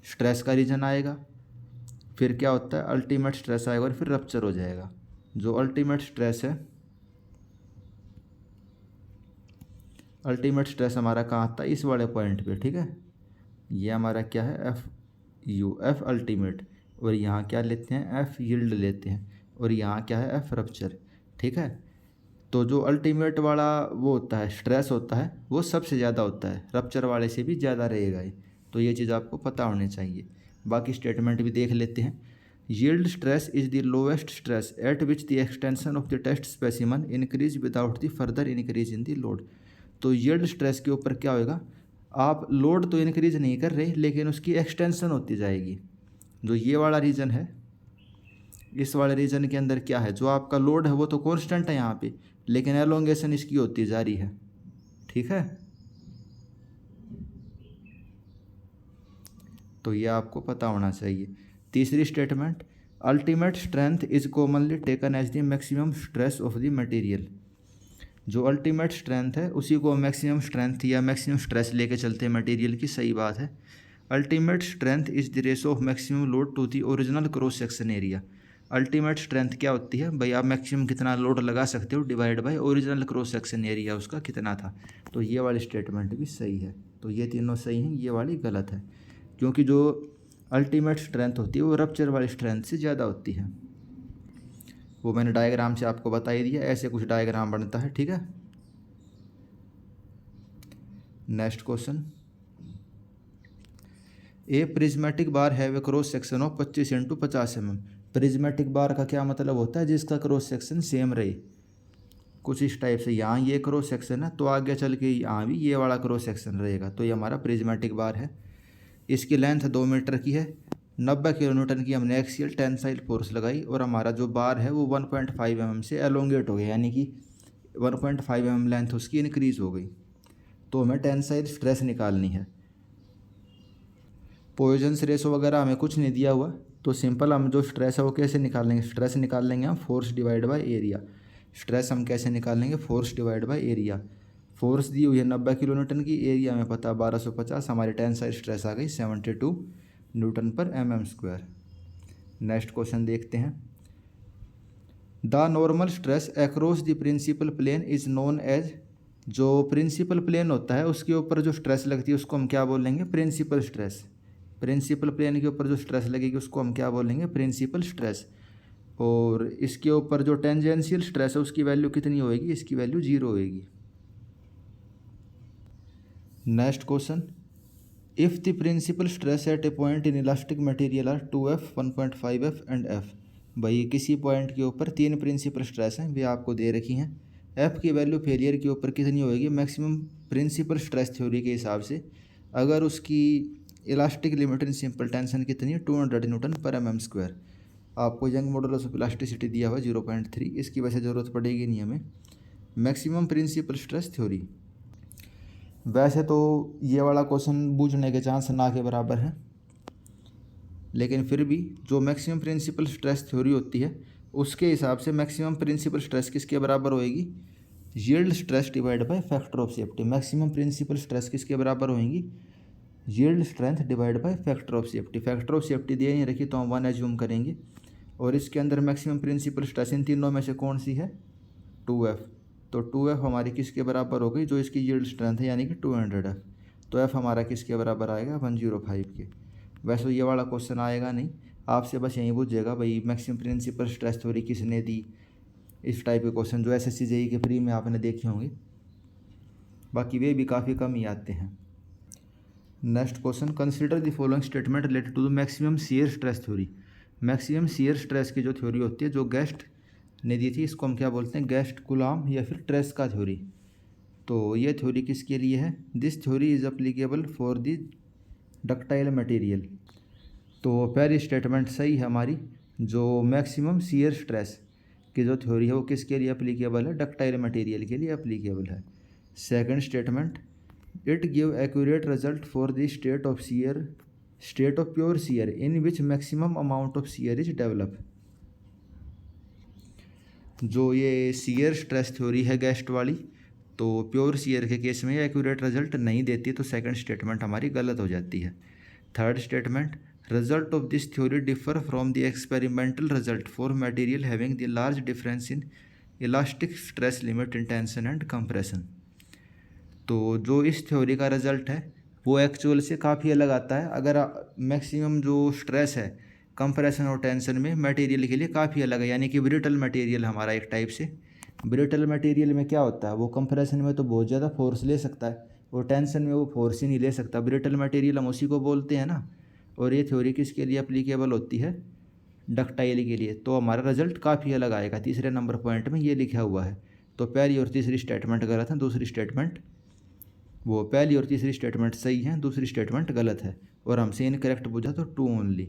स्ट्रेस का रीजन आएगा, फिर क्या होता है अल्टीमेट स्ट्रेस आएगा और फिर रप्चर हो जाएगा। जो अल्टीमेट स्ट्रेस है, अल्टीमेट स्ट्रेस हमारा कहाँ आता है, इस वाले पॉइंट पे। ठीक है, ये हमारा क्या है एफ अल्टीमेट, और यहाँ क्या लेते हैं एफ यील्ड लेते हैं, और यहाँ क्या है एफ रप्चर। ठीक है, तो जो अल्टीमेट वाला वो होता है स्ट्रेस होता है वो सबसे ज़्यादा होता है, रप्चर वाले से भी ज़्यादा रहेगा ये। तो ये चीज़ आपको पता होनी चाहिए। बाकी स्टेटमेंट भी देख लेते हैं। Yield stress is the lowest stress at which the extension of the test specimen increase without the further increase in the load. तो यील्ड स्ट्रेस के ऊपर क्या होएगा, आप लोड तो इंक्रीज नहीं कर रहे लेकिन उसकी एक्सटेंशन होती जाएगी। जो ये वाला रीजन है, इस वाले रीजन के अंदर क्या है, जो आपका लोड है वो तो कांस्टेंट है यहाँ पे, लेकिन एलोंगेशन इसकी होती जा रही है। ठीक है, तो ये आपको पता होना चाहिए। तीसरी statement, ultimate strength is commonly taken as the maximum stress of the material. जो अल्टीमेट स्ट्रेंथ है उसी को मैक्सिमम स्ट्रेंथ या मैक्सिमम स्ट्रेस लेके चलते हैं मटेरियल की, सही बात है। Ultimate strength is the ratio of maximum load to the original cross section area. Ultimate strength क्या होती है भाई, आप मैक्सिमम कितना लोड लगा सकते हो divide by original cross section area उसका कितना था। तो ये वाली स्टेटमेंट भी सही है। तो ये तीनों सही हैं, ये वाली गलत है, क्योंकि जो अल्टीमेट स्ट्रेंथ होती है वो रप्चर वाली स्ट्रेंथ से ज़्यादा होती है। वो मैंने डायग्राम से आपको बता ही दिया, ऐसे कुछ डायग्राम बनता है, ठीक है। Next question, a prismatic bar have a cross section of 25 × 50 mm। Prismatic bar का क्या मतलब होता है, जिसका क्रॉस सेक्शन सेम रहे, कुछ इस टाइप से। यहाँ ये क्रॉस सेक्शन है तो आगे चल के यहाँ भी ये वाला क्रॉस सेक्शन रहेगा, तो ये हमारा प्रिज्मेटिक बार है। इसकी लेंथ 2 मीटर की है, 90 किलोन्यूटन की हमने एक्सियल टेंसाइल फोर्स लगाई और हमारा जो बार है वो 1.5 mm से एलोंगेट हो गया, यानी कि 1.5 mm लेंथ उसकी इंक्रीज़ हो गई। तो हमें टेंसाइल स्ट्रेस निकालनी है। पॉइजन्स रेशो वगैरह हमें कुछ नहीं दिया हुआ, तो सिंपल हम जो स्ट्रेस है वो कैसे निकालेंगे, स्ट्रेस निकाल लेंगे हम force divide by area. Stress हम कैसे निकालेंगे, force divide by area. Force दी हुई है 90 किलोन्यूटन की, एरिया में पता 1250, हमारी टेंसाइल स्ट्रेस आ गई 72 न्यूटन पर mm²। नेक्स्ट क्वेश्चन देखते हैं, the normal stress across the principal plane is known as. जो प्रिंसिपल प्लेन होता है उसके ऊपर जो स्ट्रेस लगती है उसको हम क्या बोलेंगे, प्रिंसिपल स्ट्रेस। प्रिंसिपल प्लेन के ऊपर जो स्ट्रेस लगेगी उसको हम क्या बोलेंगे, प्रिंसिपल स्ट्रेस। और इसके ऊपर जो टेंजेंशियल स्ट्रेस है उसकी वैल्यू कितनी होएगी, इसकी वैल्यू 0 होएगी। Next question, if the principal stress at a point in elastic material are 2F, 1.5F and F। भाई किसी पॉइंट के ऊपर 3 प्रिंसिपल स्ट्रेस हैं, वे आपको दे रखी हैं। F की वैल्यू फेलियर के ऊपर कितनी होएगी, मैक्सिमम प्रिंसिपल स्ट्रेस थ्योरी के हिसाब से अगर उसकी elastic limit in simple tension कितनी है, 200 न्यूटन पर mm²। आपको यंग मॉडुलस ऑफ इलास्टिसिटी दिया हुआ है 0.3, इसकी वजह से ज़रूरत पड़ेगी नहीं हमें। मैक्सिमम प्रिंसिपल स्ट्रेस थ्योरी, वैसे तो ये वाला क्वेश्चन बूझने के चांस ना के बराबर है, लेकिन फिर भी जो मैक्सिमम प्रिंसिपल स्ट्रेस थ्योरी होती है उसके हिसाब से मैक्सिमम प्रिंसिपल स्ट्रेस किसके बराबर होएगी, yield stress divide by factor of safety. Maximum principal stress किसके बराबर होएगी, yield strength divide by factor of safety. Factor of safety दिए नहीं रखी तो हम 1 एज्यूम करेंगे, और इसके अंदर मैक्सिमम प्रिंसिपल स्ट्रेस इन तीनों में से कौन सी है, 2F। तो 2F हमारी किसके बराबर हो गई, जो इसकी यील्ड स्ट्रेंथ है यानी कि 200F। तो F हमारा किसके बराबर आएगा, 105 के। वैसे ये वाला क्वेश्चन आएगा नहीं, आपसे बस यही पूछेगा भाई मैक्सिमम प्रिंसिपल स्ट्रेस थ्योरी किसने दी, इस टाइप के क्वेश्चन जो SSC JEE के प्री में आपने देखे होंगे, बाकी वे भी काफ़ी कम ही आते हैं। Next question, consider the following statement related to the maximum shear stress theory. Maximum shear stress की जो थ्योरी होती है जो गेस्ट ने दी थी, इसको हम क्या बोलते हैं, गेस्ट कुलाम या फिर ट्रेस्का थ्योरी। तो ये थ्योरी किसके लिए है, this theory is applicable for the ductile material. तो पहली स्टेटमेंट सही है हमारी, जो मैक्सिमम शियर स्ट्रेस की जो थ्योरी है वो किसके लिए अप्लीकेबल है, डक्टाइल मटेरियल के लिए अप्लीकेबल है। Second statement, it give accurate result for the state of pure shear in which maximum amount of shear is develop. जो ये शियर स्ट्रेस थ्योरी है गेस्ट वाली, तो प्योर शियर के केस में एक्यूरेट रिजल्ट नहीं देती, तो सेकंड स्टेटमेंट हमारी गलत हो जाती है। Third statement, result of this theory differ from the experimental result for material having the large difference in elastic stress limit in tension and compression. तो जो इस थ्योरी का रिजल्ट है वो एक्चुअल से काफ़ी अलग आता है। अगर मैक्सिमम जो स्ट्रेस है कंप्रेशन और टेंशन में मटेरियल के लिए काफ़ी अलग है, यानी कि ब्रिटल मटेरियल हमारा एक टाइप से। ब्रिटल मटेरियल में क्या होता है, वो कंप्रेशन में तो बहुत ज़्यादा फोर्स ले सकता है और टेंशन में वो फोर्स ही नहीं ले सकता। ब्रिटल मटेरियल हम उसी को बोलते हैं ना। और ये थ्योरी किसके लिए अप्लीकेबल होती है, डक्टाइल के लिए। तो हमारा रिजल्ट काफ़ी अलग आएगा। तीसरे नंबर पॉइंट में ये लिखा हुआ है। तो पहली और तीसरी स्टेटमेंट गलत है, दूसरी स्टेटमेंट वो पहली और तीसरी स्टेटमेंट सही है, दूसरी स्टेटमेंट गलत है। और हमसे इनकरेक्ट पूछा तो 2 ओनली।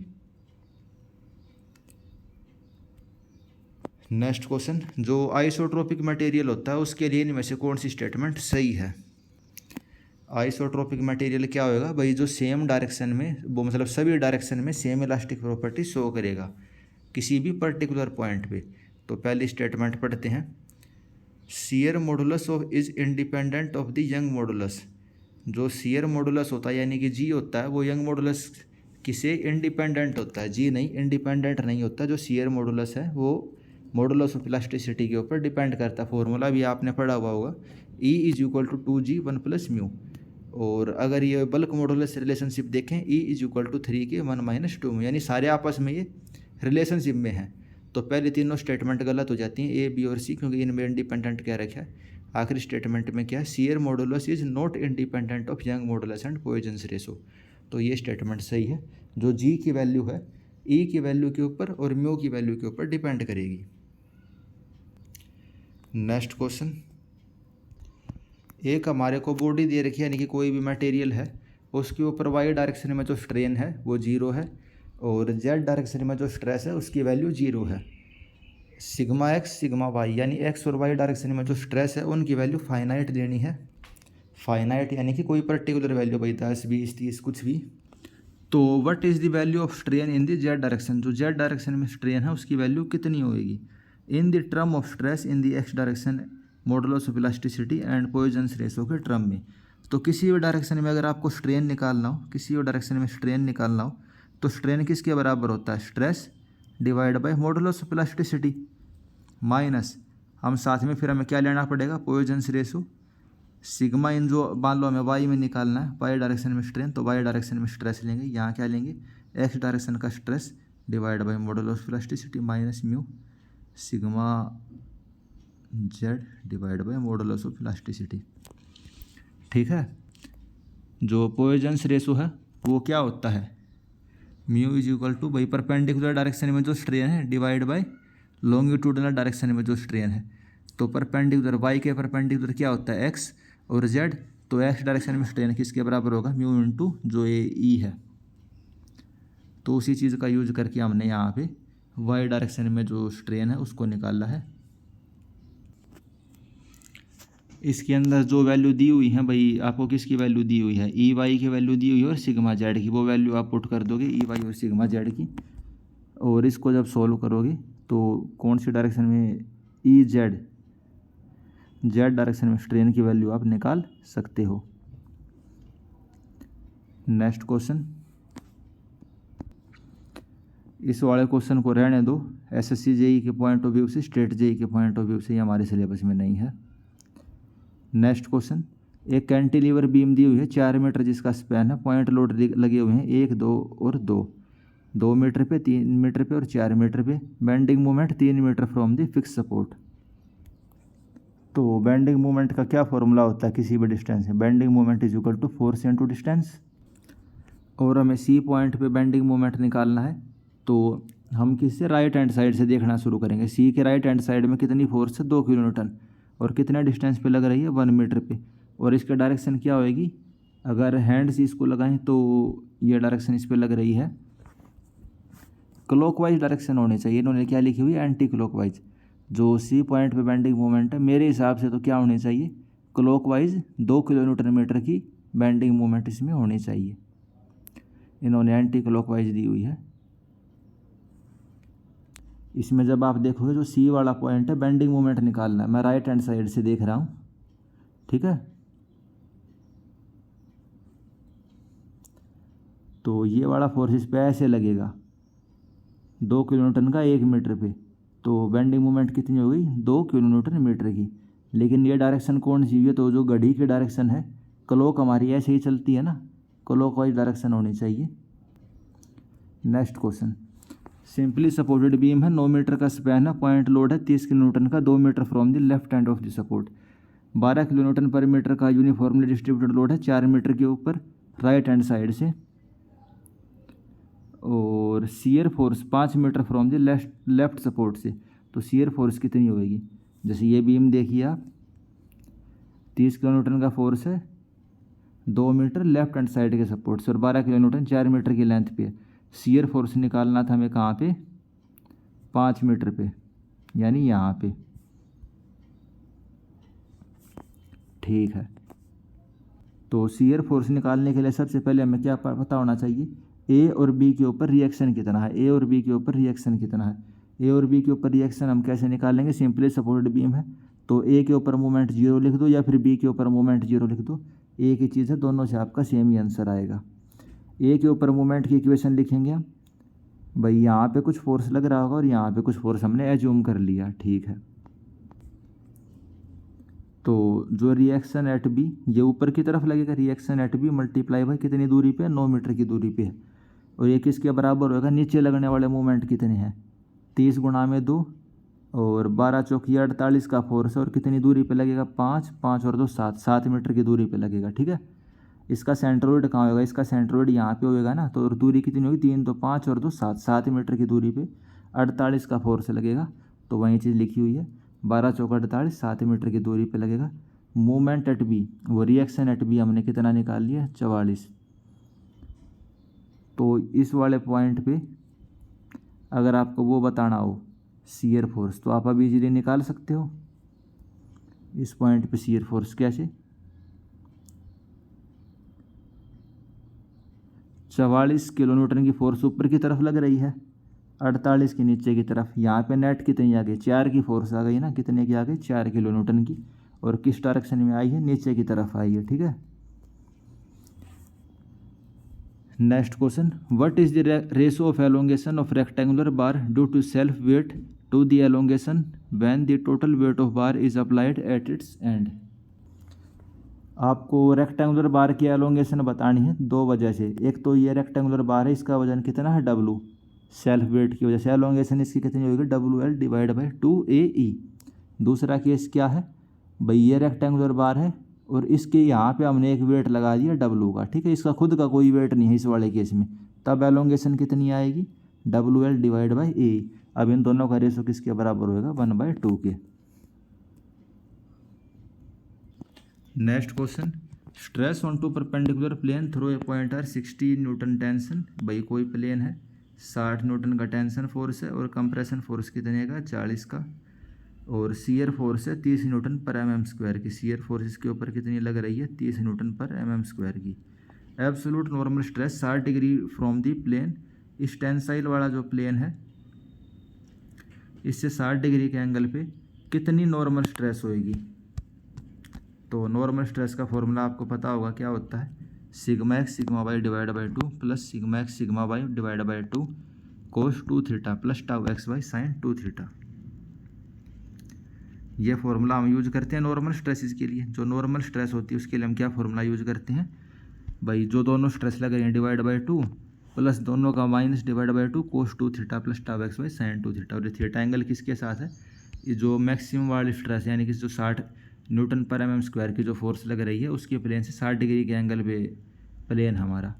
नेक्स्ट क्वेश्चन, जो आइसोट्रोपिक मटेरियल होता है उसके लिए इनमें से कौन सी स्टेटमेंट सही है। आइसोट्रोपिक मटेरियल क्या होएगा भाई, जो सेम डायरेक्शन में, वो मतलब सभी डायरेक्शन में सेम इलास्टिक प्रॉपर्टी शो करेगा किसी भी पर्टिकुलर पॉइंट पे। तो पहली स्टेटमेंट पढ़ते हैं, shear modulus of is independent of the young modulus. जो शियर मॉडुलस होता है यानी कि जी होता है वो यंग मॉडुलस किसे इंडिपेंडेंट होता है, जी नहीं, इंडिपेंडेंट नहीं होता। जो शियर मॉडुलस है वो मॉडुलस ऑफ इलास्टिसिटी के ऊपर डिपेंड करता है। फॉर्मूला भी आपने पढ़ा हुआ होगा, E is equal to 2G 1 + mu. और अगर ये बल्क मॉडुलस रिलेशनशिप देखें, E इज इक्वल टू 3 के 1 - 2 म्यू, यानी सारे आपस में ये रिलेशनशिप में हैं। तो पहले तीनों स्टेटमेंट गलत हो जाती हैं, ए बी और सी, क्योंकि इनमें इंडिपेंडेंट क्या रखा है। आखिरी स्टेटमेंट में क्या है, shear modulus is not independent of Young modulus and Poisson's ratio. तो ये स्टेटमेंट सही है। जो जी की वैल्यू है ई की वैल्यू के ऊपर और म्यू की वैल्यू के ऊपर डिपेंड करेगी। नेक्स्ट क्वेश्चन, एक हमारे को बॉडी दे रखी है, यानी कि कोई भी मटेरियल है, उसके ऊपर वाई डायरेक्शन में जो स्ट्रेन है वो 0 है और जेड डायरेक्शन में जो स्ट्रेस है उसकी वैल्यू 0 है। सिग्मा एक्स सिग्मा वाई, यानी एक्स और वाई डायरेक्शन में जो स्ट्रेस है उनकी वैल्यू फाइनाइट देनी है। फाइनाइट यानी कि कोई पर्टिकुलर वैल्यू भाई 10 20 30 कुछ भी। तो what is the value of strain in the z direction, जो जेड डायरेक्शन में स्ट्रेन है उसकी वैल्यू कितनी होगी। In the term of stress in the x direction modulus of elasticity and Poisson's ratio के टर्म में। तो किसी भी डायरेक्शन में अगर आपको स्ट्रेन निकालना हो, किसी भी डायरेक्शन में स्ट्रेन निकालना हो, तो स्ट्रेन किसके बराबर होता है, stress divide bye modulus of elasticity minus, हम साथ में फिर हमें क्या लेना पड़ेगा, पॉइजन्स रेशो। सिग्मा इन जो मान लो हमें वाई में निकालना है, वाई डायरेक्शन में स्ट्रेन, तो वाई डायरेक्शन में स्ट्रेस लेंगे, यहाँ क्या लेंगे, एक्स डायरेक्शन का stress divide bye modulus of elasticity minus mu sigma Z divide by modulus of elasticity. ठीक है। जो पॉइजन्स रेशो है वो क्या होता है, म्यू इज इक्वल टू भाई परपेंडिकुलर डायरेक्शन में जो स्ट्रेन है डिवाइड बाय लॉन्गिट्यूडनल डायरेक्शन में जो स्ट्रेन है। तो परपेंडिकुलर वाई के परपेंडिकुलर क्या होता है, एक्स और जेड, तो एक्स डायरेक्शन में स्ट्रेन किसके बराबर होगा, म्यू इंटू जो ये ई है। तो उसी चीज़ का यूज करके हमने यहाँ पे वाई डायरेक्शन में जो स्ट्रेन है उसको निकाला है। इसके अंदर जो वैल्यू दी हुई है भाई, आपको किसकी वैल्यू दी हुई है, ई वाई की वैल्यू दी हुई है और सिग्मा जेड की, वो वैल्यू आप पुट कर दोगे ई वाई और सिग्मा जेड की। और इसको जब सॉल्व करोगे तो कौन सी डायरेक्शन में, ई जेड, जेड डायरेक्शन में स्ट्रेन की वैल्यू आप निकाल सकते हो। नेक्स्ट क्वेश्चन, इस वाले क्वेश्चन को रहने दो, एसएससी जेई के पॉइंट ऑफ व्यू से, स्टेट जेई के पॉइंट ऑफ व्यू से ये हमारे सिलेबस में नहीं है। नेक्स्ट क्वेश्चन, एक कैंटिलीवर बीम दी हुई है 4 मीटर जिसका स्पैन है, पॉइंट लोड लगे हुए हैं 1 2 और 2 मीटर पे, 3 मीटर पे और 4 मीटर पे। Bending moment 3 metre from the fix support. तो बेंडिंग मोमेंट का क्या फॉर्मूला होता है किसी भी डिस्टेंस में, bending moment is equal to force into distance. और हमें सी पॉइंट पे बेंडिंग मोमेंट निकालना है, तो हम किससे, राइट हैंड साइड से देखना शुरू करेंगे। सी के राइट हैंड साइड में कितनी फोर्स है, 2 किलोन्यूटन, और कितना डिस्टेंस पे लग रही है, 1 मीटर पे। और इसका डायरेक्शन क्या होएगी, अगर हैंड से इसको लगाएं तो ये डायरेक्शन इस पर लग रही है, क्लॉकवाइज डायरेक्शन होनी चाहिए। इन्होंने क्या लिखी हुई है, एंटी क्लॉकवाइज। जो सी पॉइंट पे बेंडिंग मोमेंट है मेरे हिसाब से तो क्या होनी चाहिए, क्लॉकवाइज 2 किलोन्यूटन मीटर की बेंडिंग मोमेंट इसमें होनी चाहिए। इन्होंने एंटी क्लॉकवाइज दी हुई है। इसमें जब आप देखोगे जो सी वाला पॉइंट है, बेंडिंग मोमेंट निकालना है, मैं राइट हैंड साइड से देख रहा हूँ, ठीक है। तो ये वाला फोर्स इस पे ऐसे लगेगा 2 किलोन्यूटन का 1 मीटर पे, तो बेंडिंग मोमेंट कितनी हो गई, 2 किलोन्यूटन मीटर की। लेकिन ये डायरेक्शन कौन सी है, तो जो घड़ी की डायरेक्शन है, क्लॉक हमारी ऐसे ही चलती है ना, क्लॉकवाइज डायरेक्शन होनी चाहिए। Next question, simply supported beam है, 9 मीटर का स्पैन है, पॉइंट लोड है 30 किलोन्यूटन का, 2 metre from the left hand of the support. 12 kilonewton पर मीटर का यूनिफॉर्मली डिस्ट्रीब्यूटेड लोड है 4 मीटर के ऊपर राइट हैंड साइड से। और shear force 5 metre from the left support से। तो शियर फोर्स कितनी होगी, जैसे ये बीम देखिए आप, 30 किलोन्यूटन का फोर्स है 2 मीटर लेफ्ट हैंड साइड के सपोर्ट से, और 12 किलोन्यूटन 4 मीटर की लेंथ पे। शियर फोर्स निकालना था हमें कहाँ पे, 5 मीटर पे, यानी यहाँ पे। ठीक है। तो शियर फोर्स निकालने के लिए सबसे पहले हमें क्या पता होना चाहिए, ए और बी के ऊपर रिएक्शन कितना है, ए और बी के ऊपर रिएक्शन कितना है। ए और बी के ऊपर रिएक्शन हम कैसे निकालेंगे, सिंपली सपोर्टेड बीम है तो ए के ऊपर मोमेंट 0 लिख दो, या फिर बी के ऊपर मोमेंट 0 लिख दो। एक ही चीज़ है, दोनों से आपका सेम ही आंसर आएगा। ए के ऊपर मोमेंट की इक्वेशन लिखेंगे हम। भाई यहाँ पे कुछ फोर्स लग रहा होगा और यहाँ पे कुछ फोर्स हमने एज्यूम कर लिया, ठीक है। तो जो रिएक्शन एट बी, ये ऊपर की तरफ लगेगा, reaction at B multiply by कितनी दूरी पे, 9 मीटर की दूरी पे है। और ये किसके बराबर होगा, नीचे लगने वाले मोमेंट कितने हैं, 30 गुणा में 2 और 12 चौकी 48 का फोर्स है। और कितनी दूरी पे लगेगा, 5, 5 और 2 7, 7 मीटर की दूरी पे लगेगा, ठीक है। इसका सेंट्रोइड कहाँ होगा, इसका सेंट्रोइड यहाँ पे होगा ना। तो और दूरी कितनी होगी, 3 तो 5 और 2 7, 7 मीटर की दूरी पे 48 का फोर्स लगेगा। तो वही चीज़ लिखी हुई है, 12 चौका 48, 7 मीटर की दूरी पे लगेगा। मूवमेंट एट बी, वो रिएक्शन एट बी हमने कितना निकाल लिया, 44। तो इस वाले पॉइंट पे अगर आपको वो बताना हो शियर फोर्स, तो आप अभी इजीली निकाल सकते हो। इस पॉइंट पे शियर फोर्स कैसे, 44 किलो न्यूटन की फोर्स ऊपर की तरफ लग रही है, 48 की नीचे की तरफ। यहाँ पे नेट कितनी आ गई, 4 की फोर्स आ गई ना, कितने की आ गई, 4 किलो न्यूटन की। और किस डायरेक्शन में आई है, नीचे की तरफ आई है, ठीक है। Next question, what is the ratio of elongation of rectangular bar due to self weight to the elongation when the total weight of bar is applied at its end. आपको रेक्टेंगुलर बार की elongation बतानी है दो वजह से। एक तो ये रेक्टेंगुलर बार है, इसका वजन कितना है, W, सेल्फ वेट की वजह से एलोंगेशन इसकी कितनी होगी, WL डिवाइड बाई 2AE। दूसरा केस क्या है भाई, ये रेक्टेंगुलर बार है और इसके यहाँ पे हमने एक वेट लगा दिया W का, ठीक है। इसका खुद का कोई वेट नहीं है इस वाले केस में, तब एलोंगेशन कितनी आएगी, WL डिवाइड बाई AE। अब इन दोनों का रेशो किसके बराबर होगा, 1/2 के। Next question, stress on two perpendicular plane through a point are 60 newton tension. भाई कोई प्लेन है, 60 न्यूटन का टेंशन फोर्स है और कंप्रेशन फोर्स कितने का, 40 का। और शियर फोर्स है 30 न्यूटन पर mm² की। शियर फोर्स इसके ऊपर कितनी लग रही है, 30 न्यूटन पर mm² की। Absolute normal stress 60 degree from the plane. इस टेंसाइल वाला जो प्लेन है, इससे 60 डिग्री के एंगल पे कितनी नॉर्मल स्ट्रेस होएगी। तो नॉर्मल स्ट्रेस का फॉर्मूला आपको पता होगा, क्या होता है, sigma x sigma y divide by 2 plus sigma x sigma y divide by 2 cos 2 theta plus tau x y sine 2 theta. ये फॉर्मूला हम यूज करते हैं नॉर्मल स्ट्रेसेस के लिए। जो नॉर्मल स्ट्रेस होती है उसके लिए हम क्या फॉर्मूला यूज करते हैं भाई, जो दोनों स्ट्रेस लग रही हैं डिवाइड बाई 2 प्लस दोनों का minus divide by 2 cos 2 theta plus tau x y sine 2 theta. और ये थीटा एंगल किसके साथ है, ये जो मैक्सिमम वाली स्ट्रेस यानी कि जो 60 न्यूटन पर mm² की जो फोर्स लग रही है उसके प्लेन से 60 डिग्री के एंगल पे प्लेन हमारा।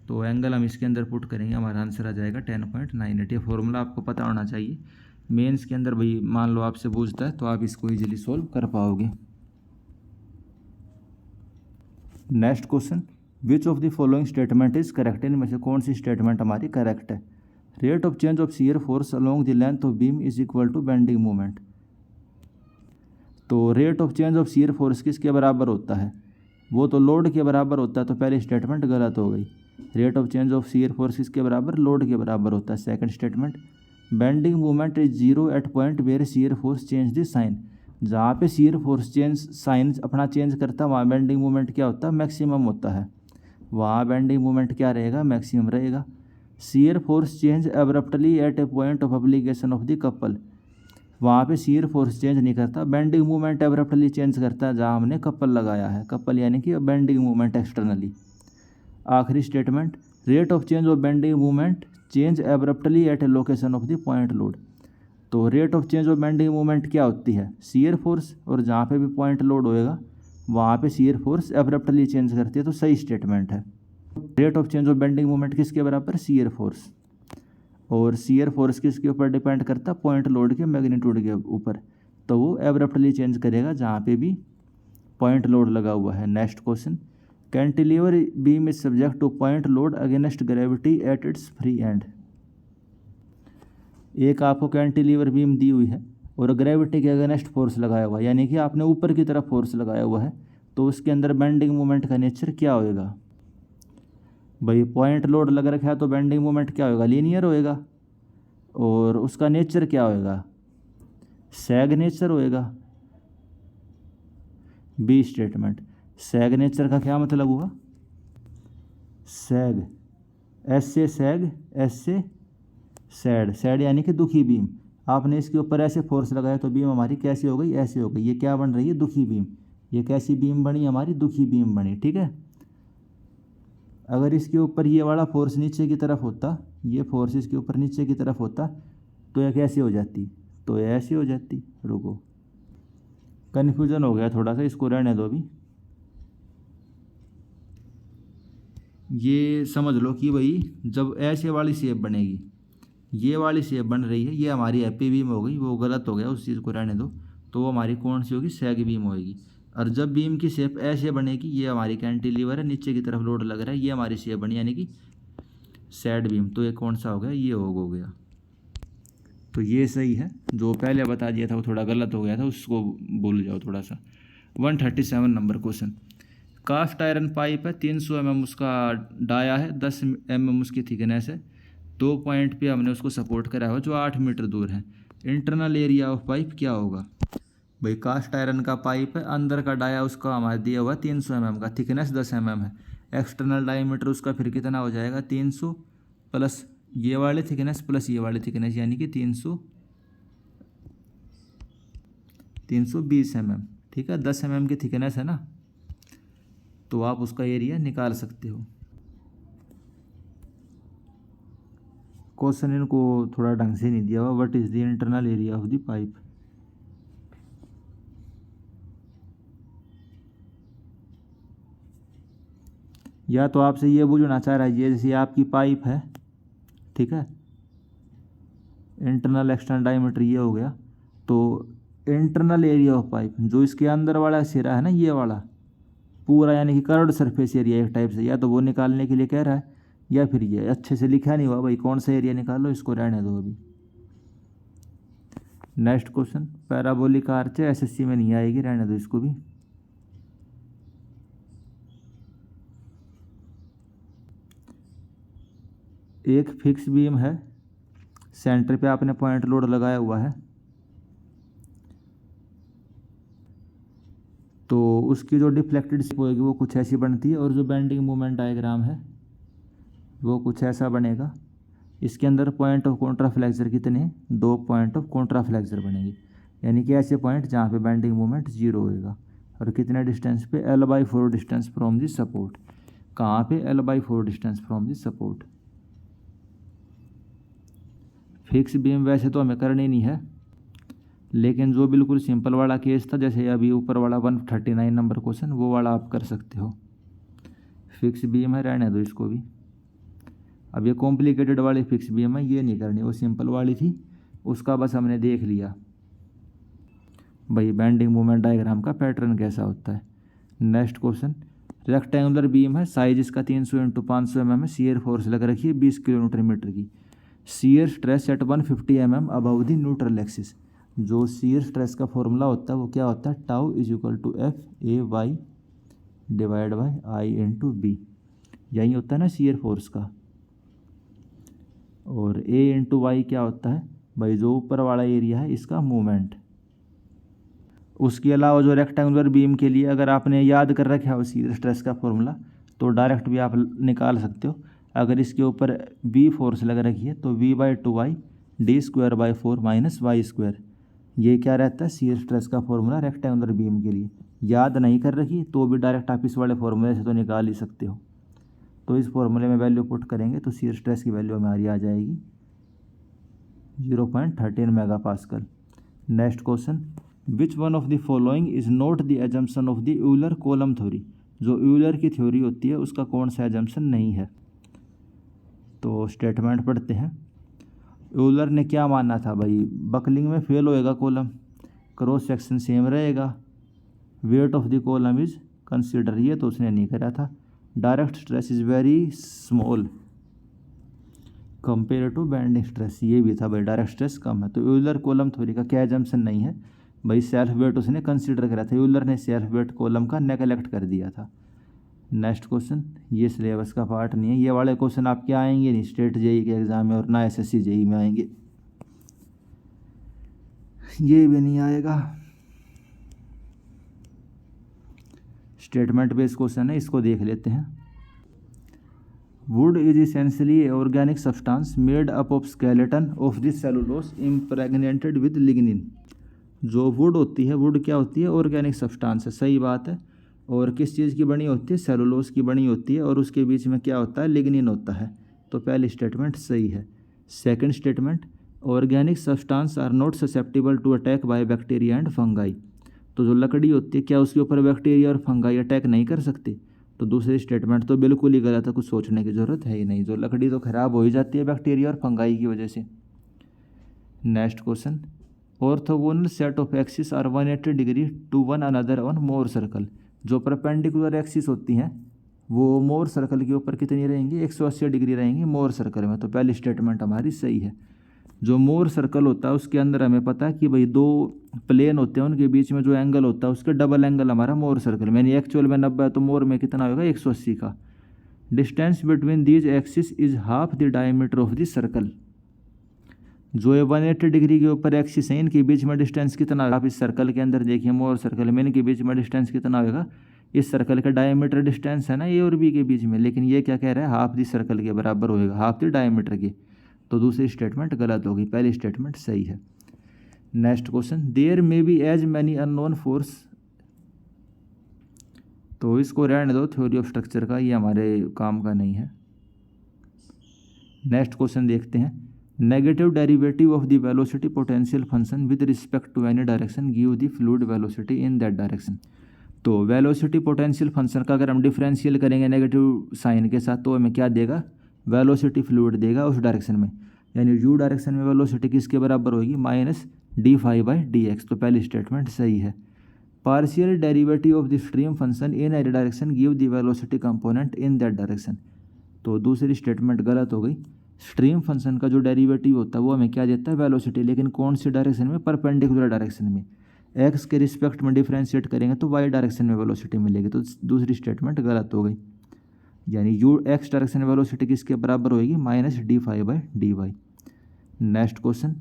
तो एंगल हम इसके अंदर पुट करेंगे, हमारा आंसर आ जाएगा 10.98। ये फॉर्मूला आपको पता होना चाहिए। मेंस के अंदर भाई मान लो आपसे पूछता है तो आप इसको इजीली सॉल्व कर पाओगे। Next question, which of the following statement is correct. इनमें से कौन सी स्टेटमेंट हमारी करेक्ट है। Rate of change of shear force along the length of beam is equal to bending moment. तो rate of change of shear force किसके बराबर होता है, वो तो लोड के बराबर होता है। तो पहली स्टेटमेंट गलत हो गई। Rate of change of shear force किसके बराबर, लोड के बराबर होता है। Second statement, bending movement is 0 at point where shear force change the sign. जहाँ पे शियर फोर्स चेंज साइन अपना चेंज करता है वहाँ बेंडिंग मूवमेंट क्या होता है, मैक्सिमम होता है। वहाँ बेंडिंग मूवमेंट क्या रहेगा, मैक्सिमम रहेगा। Shear force change abruptly at a point of application of the couple. वहाँ पे शियर फोर्स चेंज नहीं करता, बेंडिंग मूवमेंट एब्रप्टली चेंज करता है जहाँ हमने कपल लगाया है। कपल यानी कि बेंडिंग मूवमेंट एक्सटर्नली। आखिरी statement, rate of change of bending movement change abruptly at a location of the point load. तो rate of change of bending movement क्या होती है, शियर फोर्स, और जहाँ पे भी पॉइंट लोड होएगा वहाँ पे शियर फोर्स एब्रप्टली चेंज करती है। तो सही स्टेटमेंट है। Rate of change of bending movement किसके बराबर, शियर फोर्स। और शियर फोर्स किसके ऊपर डिपेंड करता है, पॉइंट लोड के मैग्नीट्यूड के ऊपर। तो वो एब्रप्टली चेंज करेगा जहाँ पे भी पॉइंट लोड लगा हुआ है। Next question, cantilever beam is subject two point load against gravity at its free and. एक आपको कैंटिलीवर बीम दी हुई है और ग्रेविटी के अगेंस्ट फोर्स लगाया हुआ है, यानी कि आपने ऊपर की तरफ फोर्स लगाया हुआ है। तो उसके अंदर बेंडिंग मोमेंट का नेचर क्या होएगा भाई, पॉइंट लोड लग रखा है तो बेंडिंग मोमेंट क्या होएगा, लीनियर होएगा। और उसका नेचर क्या होएगा, सैग नेचर होएगा। बी स्टेटमेंट, सैग नेचर का क्या मतलब हुआ? सैग, एस से सैग, एस से सैड, सैड यानी कि दुखी बीम। आपने इसके ऊपर ऐसे फोर्स लगाया तो बीम हमारी कैसी हो गई? ऐसी हो गई। ये क्या बन रही है? दुखी बीम। ये कैसी बीम बनी हमारी? दुखी बीम बनी। ठीक है। अगर इसके ऊपर ये वाला फोर्स नीचे की तरफ होता, ये फोर्स इसके ऊपर नीचे की तरफ होता, तो ये कैसी हो जाती? तो ये ऐसी हो जाती। रुको, कन्फ्यूजन हो गया थोड़ा सा, इसको रहने दो अभी। ये समझ लो कि भाई जब ऐसे वाली शेप बनेगी, ये वाली शेप बन रही है, ये हमारी हैप्पी बीम हो गई, वो गलत हो गया, उस चीज़ को रहने दो। तो वो हमारी कौन सी होगी? सैग बीम होगी। और जब बीम की शेप ऐसे बनेगी, ये हमारी कैंटिलीवर है, नीचे की तरफ लोड लग रहा है, ये हमारी शेप बनी यानी कि सैड बीम। तो ये कौन सा हो गया? ये हो गया। तो ये सही है। जो पहले बता दिया था वो थोड़ा गलत हो गया था, उसको भूल जाओ थोड़ा सा। 137 number question. Cast iron pipe है, 300 mm उसका डाया है, 10 mm उसकी थिकनेस है, 2 पॉइंट पे हमने उसको सपोर्ट करा हुआ जो 8 मीटर दूर है। इंटरनल एरिया ऑफ पाइप क्या होगा? भाई कास्ट आयरन का पाइप है, अंदर का डाया उसका हमारे दिया हुआ 300 mm का, थिकनेस 10 mm है। एक्सटर्नल डायमीटर उसका फिर कितना हो जाएगा? 300 प्लस ये वाली थिकनेस प्लस ये वाली थिकनेस, यानी कि 320 mm। ठीक है, 10 mm की थिकनेस है ना, तो आप उसका एरिया निकाल सकते हो। क्वेश्चन इनको थोड़ा ढंग से नहीं दिया हुआ। What is the internal area of the pipe? या तो आपसे ये पूछना चाह रहा है, ये जैसे आपकी पाइप है, ठीक है, इंटरनल एक्सटर्नल डायमीटर ये हो गया, तो इंटरनल एरिया ऑफ पाइप जो इसके अंदर वाला सिरा है ना, ये वाला पूरा, यानी कि कर्व्ड सरफेस एरिया एक टाइप से, या तो वो निकालने के लिए कह रहा है, या फिर ये अच्छे से लिखा नहीं हुआ भाई, कौन सा एरिया निकालो, इसको रहने दो अभी। नेक्स्ट क्वेश्चन, पैराबोलिक आर्च है, एसएससी में नहीं आएगी, रहने दो इसको भी। एक फिक्स बीम है, सेंटर पे आपने पॉइंट लोड लगाया हुआ है, तो उसकी जो डिफ्लेक्टेड शेप होगी वो कुछ ऐसी बनती है, और जो बेंडिंग मोमेंट डायग्राम है वो कुछ ऐसा बनेगा। इसके अंदर पॉइंट ऑफ कॉन्ट्राफ्लेक्सर कितने हैं? 2 पॉइंट ऑफ कॉन्ट्राफ्लेक्सर बनेंगे, यानी कि ऐसे पॉइंट जहाँ पे बेंडिंग मोमेंट 0 होएगा। और कितने डिस्टेंस पे? L/4 distance from the support. कहाँ पे? L/4 distance from the support. Fix beam वैसे तो हमें करनी नहीं है, लेकिन जो बिल्कुल सिंपल वाला केस था, जैसे अभी ऊपर वाला 139 नंबर क्वेश्चन, वो वाला आप कर सकते हो। फिक्स बीम है, रहने दो इसको भी। अब ये कॉम्प्लिकेटेड वाली फिक्स बीम है, ये नहीं करनी, वो सिंपल वाली थी, उसका बस हमने देख लिया भाई बेंडिंग मोमेंट डायग्राम का पैटर्न कैसा होता है। नेक्स्ट क्वेश्चन, रेक्टेंगुलर बीम है, साइज इसका 300 × 500 mm है, शियर फोर्स लग रखी है 20 kN की। Shear stress at 150 mm above the neutral axis. जो शियर स्ट्रेस का फॉर्मूला होता है वो क्या होता है? Tau is equal to FAY divide by I/B। यही होता है ना शियर फोर्स का। और A/Y क्या होता है भाई? जो ऊपर वाला एरिया है इसका मूवमेंट। उसके अलावा जो रेक्टेंगुलर बीम के लिए अगर आपने याद कर रखा है शियर स्ट्रेस का फॉर्मूला, तो डायरेक्ट भी आप निकाल सकते हो। अगर इसके ऊपर V फोर्स लग रखी है तो V/2y D²/4 - y²। ये क्या रहता है? शियर स्ट्रेस का फॉर्मूला रेक्टेंगुलर बीम के लिए। याद नहीं कर रखी तो भी डायरेक्ट आप इस वाले फॉर्मूले से तो निकाल ही सकते हो। तो इस फॉर्मूले में वैल्यू पुट करेंगे तो शियर स्ट्रेस की वैल्यू हमारी आ जाएगी 0.13 MPa। Next question, which one of the following is not the assumption of the Euler column theory? जो यूलर की थ्योरी होती है उसका कौन सा एजम्पशन नहीं है? तो स्टेटमेंट पढ़ते हैं। यूलर ने क्या माना था भाई? बकलिंग में फेल होएगा कॉलम, क्रॉस सेक्शन सेम रहेगा, weight of the column is consider, ये तो उसने नहीं करा था। Direct stress is very small compare to bending stress, ये भी था भाई, डायरेक्ट स्ट्रेस कम है। तो यूलर कॉलम थ्योरी का क्या एजम्पशन नहीं है भाई? सेल्फ वेट उसने कंसिडर करा था, यूलर ने सेल्फ वेट कॉलम का नेगलेक्ट कर दिया था। नेक्स्ट क्वेश्चन, ये सिलेबस का पार्ट नहीं है, ये वाले क्वेश्चन आपके आएंगे नहीं स्टेट जेई के एग्जाम में, और ना एसएससी जेई में आएंगे, ये भी नहीं आएगा। स्टेटमेंट बेस्ड क्वेश्चन है, इसको देख लेते हैं। Would is essentially A organic substance made up of skeleton of this cellulose impregnated with lignin. जो वुड होती है, वुड क्या होती है? ऑर्गेनिक सब्सटेंस है, सही बात है। और किस चीज़ की बनी होती है? सेलुलोज की बनी होती है, और उसके बीच में क्या होता है? लिग्निन होता है। तो पहली स्टेटमेंट सही है। Second statement, organic substance are not susceptible to attack by bacteria and fungi. तो जो लकड़ी होती है, क्या उसके ऊपर बैक्टीरिया और फंगाई अटैक नहीं कर सकते? तो दूसरी स्टेटमेंट तो बिल्कुल ही गलत है, कुछ सोचने की ज़रूरत है ही नहीं। जो लकड़ी तो ख़राब हो ही जाती है बैक्टीरिया और फंगाई की वजह से। Next question, orthogonal set of axis are 180 degree to one another on Mohr circle. जो परपेंडिकुलर एक्सिस होती हैं वो मोर सर्कल के ऊपर कितनी रहेंगी? 180 डिग्री रहेंगी मोर सर्कल में। तो पहली स्टेटमेंट हमारी सही है। जो मोर सर्कल होता है उसके अंदर हमें पता है कि भाई दो प्लेन होते हैं, उनके बीच में जो एंगल होता है उसका डबल एंगल हमारा मोर सर्कल में, यानी एक्चुअल में 90 है तो मोर में कितना होगा? 180 का। Distance between these axis is half the diameter of this circle. जो ये 180 डिग्री के ऊपर एक्सिस है, इनके बीच में डिस्टेंस कितना होगा? आप इस सर्कल के अंदर देखिए, मोर सर्कल में इनके बीच में डिस्टेंस कितना होगा? इस सर्कल का डायमीटर डिस्टेंस है ना ए और बी के बीच में, लेकिन ये क्या कह रहा है? हाफ दी सर्कल के बराबर होएगा, हाफ दी डायमीटर के। तो दूसरी स्टेटमेंट गलत होगी, पहली स्टेटमेंट सही है। Next question, there may be as many unknown force. तो इसको रहने दो, थ्योरी ऑफ स्ट्रक्चर का, ये हमारे काम का नहीं है। नेक्स्ट क्वेश्चन देखते हैं, negative derivative of the velocity potential function with respect to any direction give the fluid velocity in that direction. तो वेलोसिटी पोटेंशियल फंक्शन का अगर हम डिफरेंशियल करेंगे नेगेटिव साइन के साथ, तो हमें क्या देगा? वेलोसिटी फ्लूइड देगा उस डायरेक्शन में, यानी यू डायरेक्शन में वेलोसिटी किसके बराबर होगी? -d∅/dx। तो पहली स्टेटमेंट सही है। Partial derivative of the stream function in any direction give the velocity component in that direction. तो दूसरी स्टेटमेंट गलत हो गई। स्ट्रीम फंक्शन का जो डेरिवेटिव होता है वो हमें क्या देता है? वेलोसिटी, लेकिन कौन सी डायरेक्शन में? परपेंडिकुलर डायरेक्शन में। एक्स के रिस्पेक्ट में डिफ्रेंशिएट करेंगे तो वाई डायरेक्शन में वेलोसिटी मिलेगी। तो दूसरी स्टेटमेंट गलत हो गई, यानी यू एक्स डायरेक्शन में वेलोसिटी किसके बराबर होगी? -d∅/dy। Next question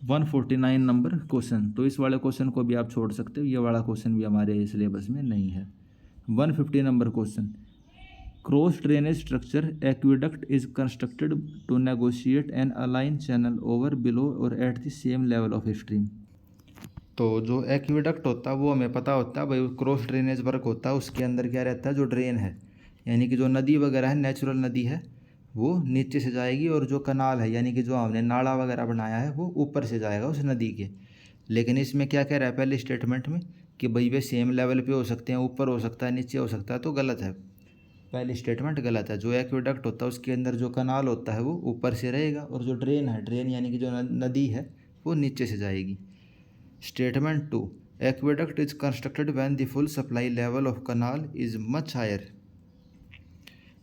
149 number question. तो इस वाले क्वेश्चन को भी आप छोड़ सकते हो, ये वाला क्वेश्चन भी हमारे सिलेबस में नहीं है। 150 number question, cross drainage structure aqueduct is constructed to negotiate an align channel over below और at the same level of stream. तो जो एक्विडक्ट होता है वो हमें पता होता है भाई, क्रॉस ड्रेनेज वर्क होता है, उसके अंदर क्या रहता है? जो ड्रेन है, यानी कि जो नदी वगैरह है, नेचुरल नदी है, वो नीचे से जाएगी, और जो कनाल है यानी कि जो हमने नाला वगैरह बनाया है वो ऊपर से जाएगा उस नदी के। लेकिन इसमें क्या कह रहा है पहले स्टेटमेंट में कि भाई वे सेम लेवल पे हो सकते हैं, ऊपर हो सकता है, नीचे हो सकता है, तो गलत है। पहली स्टेटमेंट गलत है। जो एक्विडक्ट होता है उसके अंदर जो कनाल होता है वो ऊपर से रहेगा, और जो ड्रेन है, ड्रेन यानी कि जो नदी है, वो नीचे से जाएगी। Statement 2, aqueduct is constructed when the full supply level of canal is much higher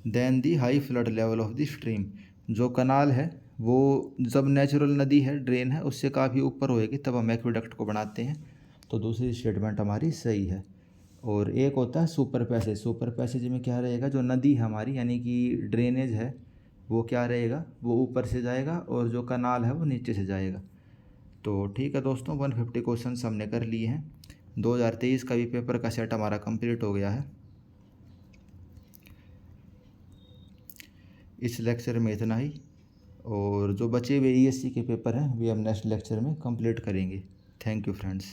than the high flood level of the stream. जो कनाल है वो जब नेचुरल नदी है, ड्रेन है, उससे काफ़ी ऊपर होएगी, तब हम एक्विडक्ट को बनाते हैं। तो दूसरी स्टेटमेंट हमारी सही है। और एक होता है सुपर पैसेज। सुपर पैसेज में क्या रहेगा? जो नदी है हमारी यानी कि ड्रेनेज है वो क्या रहेगा? वो ऊपर से जाएगा, और जो कनाल है वो नीचे से जाएगा। तो ठीक है दोस्तों, 150 क्वेश्चन हमने कर लिए हैं। 2023 का भी पेपर का सेट हमारा कंप्लीट हो गया है। इस लेक्चर में इतना ही, और जो बचे हुए ESC के पेपर हैं वे हम नेक्स्ट लेक्चर में कंप्लीट करेंगे। Thank you friends.